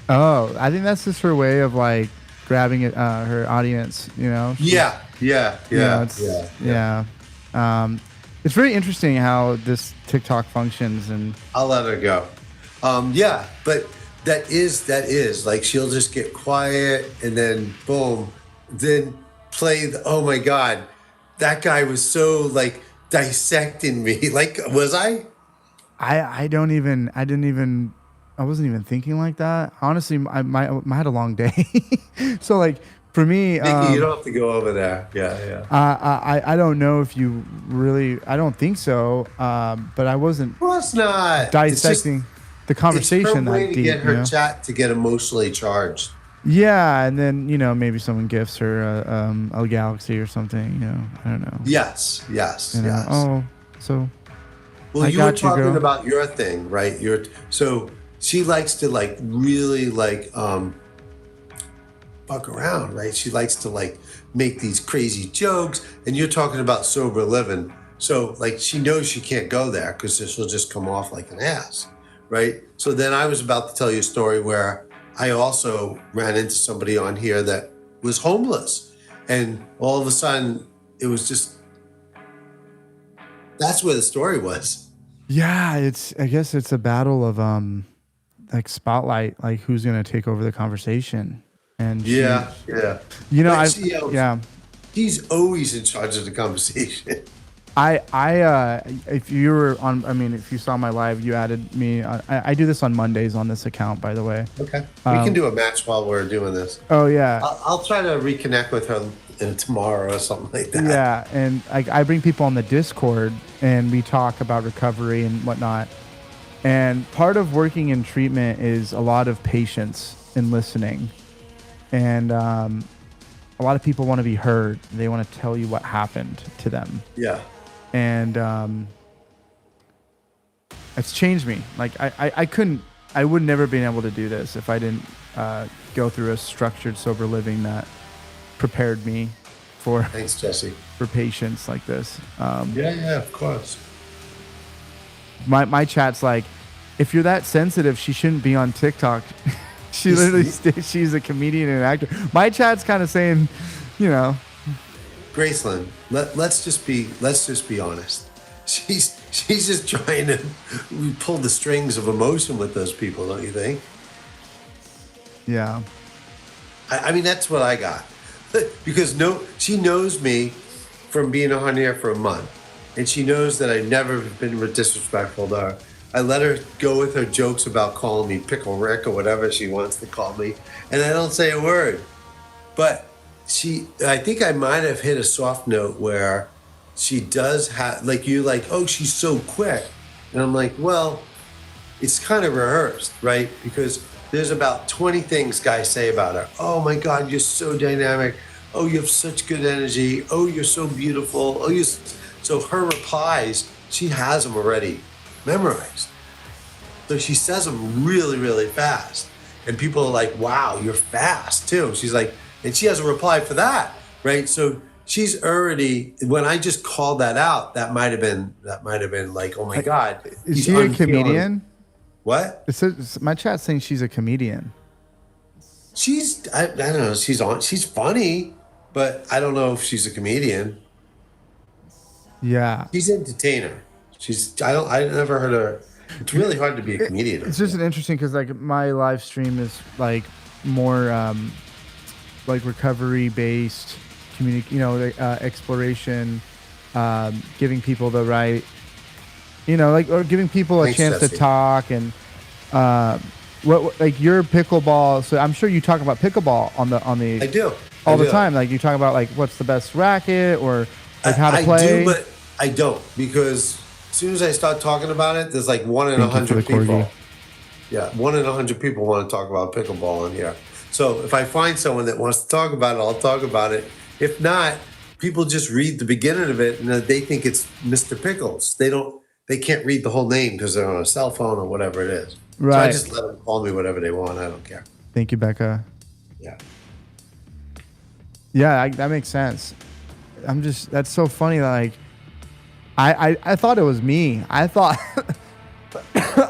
Speaker 11: Oh, I think that's just her way of like grabbing it, her audience, you know?
Speaker 1: Yeah.
Speaker 11: It's very interesting how this TikTok functions, and
Speaker 1: I'll let her go. Yeah, but that is like she'll just get quiet and then boom, then play the, oh my God, that guy was so like dissecting me. Like, was I?
Speaker 11: I wasn't even thinking like that. Honestly, I had a long day. So like for me,
Speaker 1: Nikki, you don't have to go over there. Yeah.
Speaker 11: I don't know if you really, I don't think so. But I wasn't
Speaker 1: Of course not.
Speaker 11: dissecting the conversation
Speaker 1: It's her way
Speaker 11: that
Speaker 1: to get
Speaker 11: deep,
Speaker 1: her
Speaker 11: you know?
Speaker 1: chat to get emotionally charged.
Speaker 11: Yeah, and then maybe someone gifts her a galaxy or something. I don't know.
Speaker 1: Yes.
Speaker 11: You know? Oh, so.
Speaker 1: Well,
Speaker 11: I
Speaker 1: you were
Speaker 11: got you,
Speaker 1: talking
Speaker 11: girl.
Speaker 1: about your thing, right? So she likes to like really like fuck around, right? She likes to like make these crazy jokes, and you're talking about sober living. So like she knows she can't go there because she'll just come off like an ass, right? So then I was about to tell you a story where I also ran into somebody on here that was homeless, and all of a sudden it was just, that's where the story was.
Speaker 11: Yeah, I guess it's a battle of like spotlight, like who's gonna take over the conversation. And
Speaker 1: Yeah.
Speaker 11: yeah.
Speaker 1: He's always in charge of the conversation.
Speaker 11: If you were on, if you saw my live, you added me. I do this on Mondays on this account, by the way.
Speaker 1: Okay. We can do a match while we're doing this.
Speaker 11: Oh yeah.
Speaker 1: I'll try to reconnect with her tomorrow or something like that.
Speaker 11: Yeah, and I bring people on the Discord, and we talk about recovery and whatnot. And part of working in treatment is a lot of patience and listening. And a lot of people want to be heard. They want to tell you what happened to them.
Speaker 1: Yeah.
Speaker 11: And it's changed me. Like I would never been able to do this if I didn't go through a structured sober living that prepared me for
Speaker 1: Thanks, Jesse.
Speaker 11: for patients like this.
Speaker 1: Yeah, of course.
Speaker 11: My chat's like, if you're that sensitive, she shouldn't be on TikTok. She literally states she's a comedian and an actor. My chat's kind of saying,
Speaker 1: Graceland, let's just be honest. She's just trying to pull the strings of emotion with those people, don't you think?
Speaker 11: Yeah.
Speaker 1: I mean, that's what I got. Because she knows me from being on here for a month. And she knows that I've never been disrespectful to her. I let her go with her jokes about calling me Pickle Rick or whatever she wants to call me. And I don't say a word. But I think I might have hit a soft note where she does have, like you, like, oh, she's so quick. And I'm like, well, it's kind of rehearsed, right? Because there's about 20 things guys say about her. Oh my God, you're so dynamic. Oh, you have such good energy. Oh, you're so beautiful. Oh, so her replies, she has them already memorized. So she says them really, really fast. And people are like, wow, you're fast too. She's like, and she has a reply for that, right? So she's already, when I just called that out, that might have been like, oh my God.
Speaker 11: Is she a comedian?
Speaker 1: What?
Speaker 11: It says, my chat's saying she's a comedian.
Speaker 1: I don't know, she's funny, but I don't know if she's a comedian.
Speaker 11: Yeah.
Speaker 1: She's an entertainer. I never heard her. It's really hard to be a comedian.
Speaker 11: It's just an interesting, because like my live stream is like more like recovery based, exploration, giving people the right, or giving people a chance to talk, and what like your pickleball? So I'm sure you talk about pickleball on the
Speaker 1: I do.
Speaker 11: all
Speaker 1: I
Speaker 11: the
Speaker 1: do.
Speaker 11: time. Like you talk about like what's the best racket or like how to play.
Speaker 1: I do, but I don't, because as soon as I start talking about it, there's like 1 in
Speaker 11: Thank you for
Speaker 1: 100
Speaker 11: the corgi.
Speaker 1: people. Yeah, 1 in 100 people want to talk about pickleball on here. So if I find someone that wants to talk about it, I'll talk about it. If not, people just read the beginning of it and they think it's Mr. Pickles. They can't read the whole name because they're on a cell phone or whatever it is.
Speaker 11: Right.
Speaker 1: So I just let them call me whatever they want. I don't care.
Speaker 11: Thank you, Becca.
Speaker 1: Yeah.
Speaker 11: Yeah, that makes sense. That's so funny. Like, I thought it was me. I thought,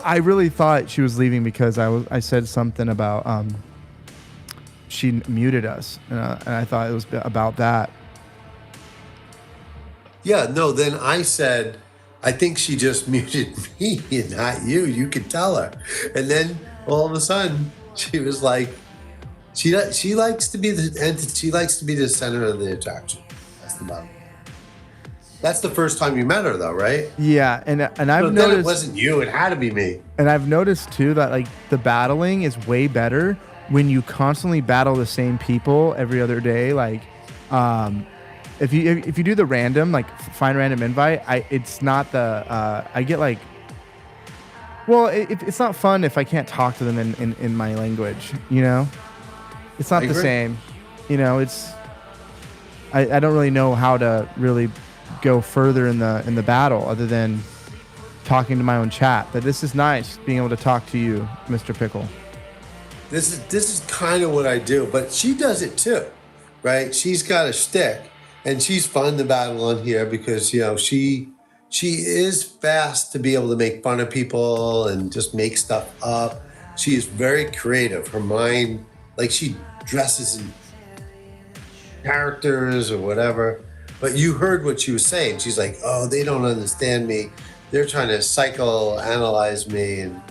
Speaker 11: I really thought she was leaving because I said something about, she muted us. And I thought it was about that.
Speaker 1: Yeah, no, then I said, I think she just muted me and not you. You could tell her. And then all of a sudden, she was like, she likes to be she likes to be the center of the attraction. That's the bottom. That's the first time you met her, though, right?
Speaker 11: Yeah, and I've
Speaker 1: But
Speaker 11: noticed
Speaker 1: then it wasn't you; it had to be me.
Speaker 11: And I've noticed too that like the battling is way better when you constantly battle the same people every other day. Like, if you do the random, like find random invite, it's not the I get like, well, it's not fun if I can't talk to them in my language, you know. It's not the same, you know. I don't really know how to really go further in the battle other than talking to my own chat. But this is nice being able to talk to you, Mr. Pickle.
Speaker 1: This is kind of what I do, but she does it too, right? She's got a shtick, and she's fun to battle on here because she is fast to be able to make fun of people and just make stuff up. She is very creative. Her mind, like she dresses in characters or whatever. But you heard what she was saying. She's like, "Oh, they don't understand me. They're trying to psychoanalyze me." And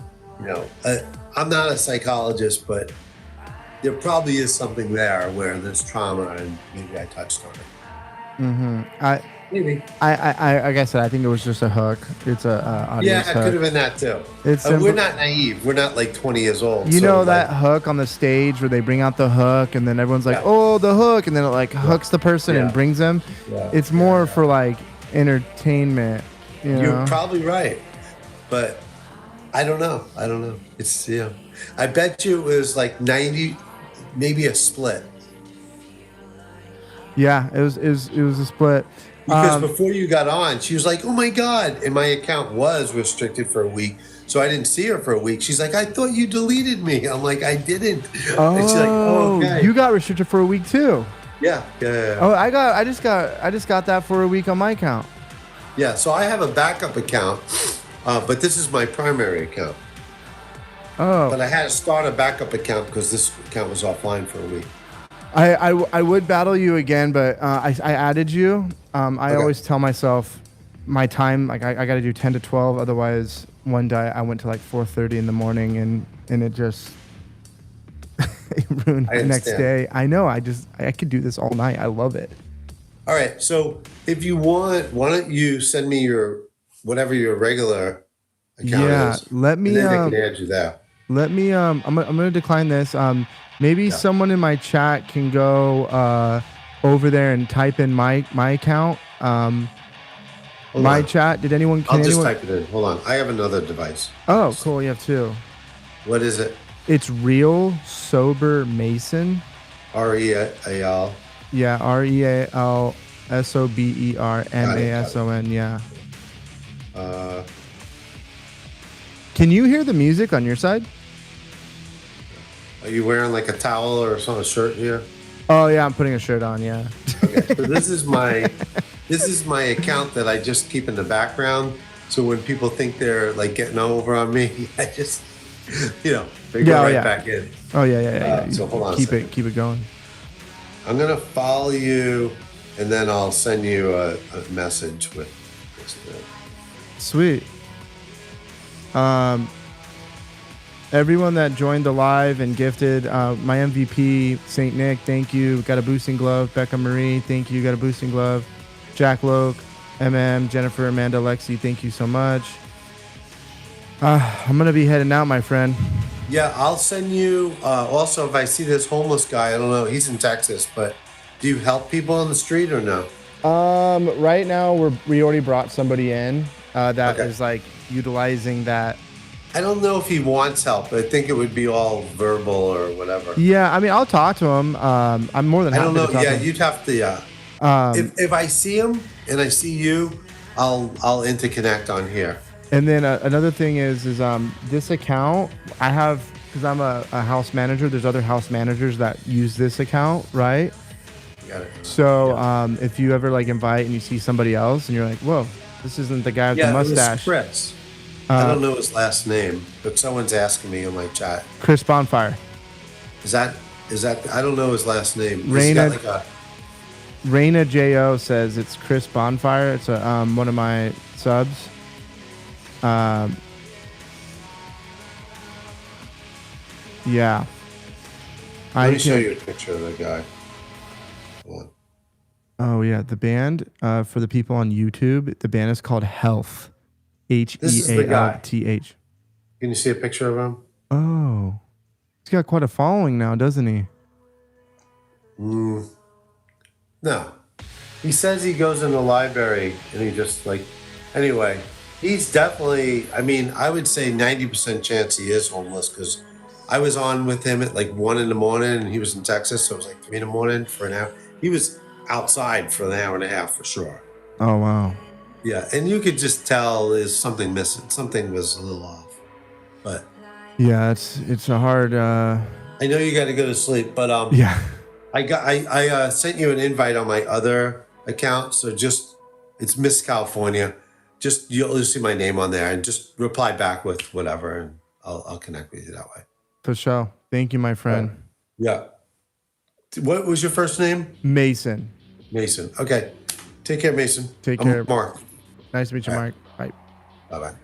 Speaker 1: I'm not a psychologist, but there probably is something there where there's trauma, and maybe I touched on it.
Speaker 11: Mm-hmm.
Speaker 1: Maybe.
Speaker 11: I like I said, I think it was just a hook. It's a audience
Speaker 1: Yeah, it
Speaker 11: hook.
Speaker 1: could have been that too. We're not naive. We're not like 20 years old.
Speaker 11: You
Speaker 1: so
Speaker 11: know that hook on the stage where they bring out the hook and then everyone's like, "Oh, the hook," and then it like hooks the person and brings them.
Speaker 1: Yeah.
Speaker 11: It's more for like entertainment. You know?
Speaker 1: You're probably right, but I don't know. It's I bet you it was like 90, maybe a split.
Speaker 11: Yeah, it was a split.
Speaker 1: Because before you got on, she was like, "Oh my God," and my account was restricted for a week, so I didn't see her for a week. She's like, "I thought you deleted me." I'm like, "I didn't." And she's like, "Oh, okay."
Speaker 11: You got restricted for a week too.
Speaker 1: Yeah.
Speaker 11: Oh, I just got that for a week on my account.
Speaker 1: Yeah, so I have a backup account, but this is my primary account.
Speaker 11: Oh.
Speaker 1: But I had to start a backup account because this account was offline for a week.
Speaker 11: I would battle you again, but I added you. I always tell myself my time, like I got to do 10 to 12. Otherwise, one day I went to like 4:30 in the morning and it just it ruined the next day. I know. I could do this all night. I love it.
Speaker 1: All right. So if you want, why don't you send me whatever your regular account is?
Speaker 11: Let me.
Speaker 1: And then I can add you there.
Speaker 11: Let me. I'm gonna decline this. Maybe someone in my chat can go over there and type in my account. My chat. Did anyone?
Speaker 1: I'll just type it in. Hold on. I have another device.
Speaker 11: Oh, cool. You have two.
Speaker 1: What is it?
Speaker 11: It's Real Sober Mason.
Speaker 1: REAL.
Speaker 11: Yeah, REALSOBERMASON. Yeah. Can you hear the music on your side?
Speaker 1: Are you wearing like a towel or a shirt here?
Speaker 11: Oh yeah, I'm putting a shirt on. Yeah.
Speaker 1: Okay. So this is my account that I just keep in the background. So when people think they're like getting over on me, I just they go right back in.
Speaker 11: Oh yeah.
Speaker 1: So hold on.
Speaker 11: Keep it going.
Speaker 1: I'm gonna follow you, and then I'll send you a message with this.
Speaker 11: Sweet. Everyone that joined the live and gifted, my MVP, St. Nick, thank you. Got a boosting glove. Becca Marie, thank you. Got a boosting glove. Jack Loke, MM, Jennifer, Amanda, Lexi, thank you so much. I'm gonna be heading out, my friend.
Speaker 1: Yeah, I'll send you. Also, if I see this homeless guy, I don't know. He's in Texas, but do you help people on the street or no?
Speaker 11: Right now we already brought somebody in that
Speaker 1: Okay.
Speaker 11: is like utilizing that.
Speaker 1: I don't know if he wants help. I think it would be all verbal or whatever.
Speaker 11: Yeah, I mean, I'll talk to him. I'm more than
Speaker 1: I
Speaker 11: happy
Speaker 1: don't know.
Speaker 11: to talk
Speaker 1: Yeah,
Speaker 11: to him.
Speaker 1: you'd have to. Yeah. If I see him and I see you, I'll interconnect on here.
Speaker 11: And then another thing is this account I have, because I'm a house manager. There's other house managers that use this account, right?
Speaker 1: Got it.
Speaker 11: So if you ever like invite and you see somebody else and you're like, whoa, this isn't the guy with the mustache.
Speaker 1: It was Chris. I don't know his last name, but someone's asking me in my chat.
Speaker 11: Chris Bonfire.
Speaker 1: Is that? I don't know his last name.
Speaker 11: Raina Jo says it's Chris Bonfire. It's one of my subs. Yeah.
Speaker 1: Let me show you a picture of the guy.
Speaker 11: Oh yeah, the band for the people on YouTube. The band is called Health. HEALTH.
Speaker 1: Can you see a picture of him?
Speaker 11: Oh, he's got quite a following now, doesn't he?
Speaker 1: No. He says he goes in the library and he just like. Anyway, he's definitely. I mean, I would say 90% chance he is homeless because I was on with him at like 1 a.m. and he was in Texas, so it was like 3 a.m. for an hour. He was outside for an hour and a half for sure.
Speaker 11: Oh wow.
Speaker 1: Yeah, and you could just tell there's something missing. Something was a little off. But
Speaker 11: yeah, it's a hard.
Speaker 1: I know you got to go to sleep, but
Speaker 11: yeah.
Speaker 1: I sent you an invite on my other account, so just it's Miss California. Just you'll see my name on there, and just reply back with whatever, and I'll connect with you that way.
Speaker 11: For sure. Thank you, my friend.
Speaker 1: Yeah. What was your first name?
Speaker 11: Mason.
Speaker 1: Mason. Okay. Take care, Mason.
Speaker 11: Take care.
Speaker 1: Mark.
Speaker 11: Nice to meet you, Mark. Bye.
Speaker 1: Bye-bye.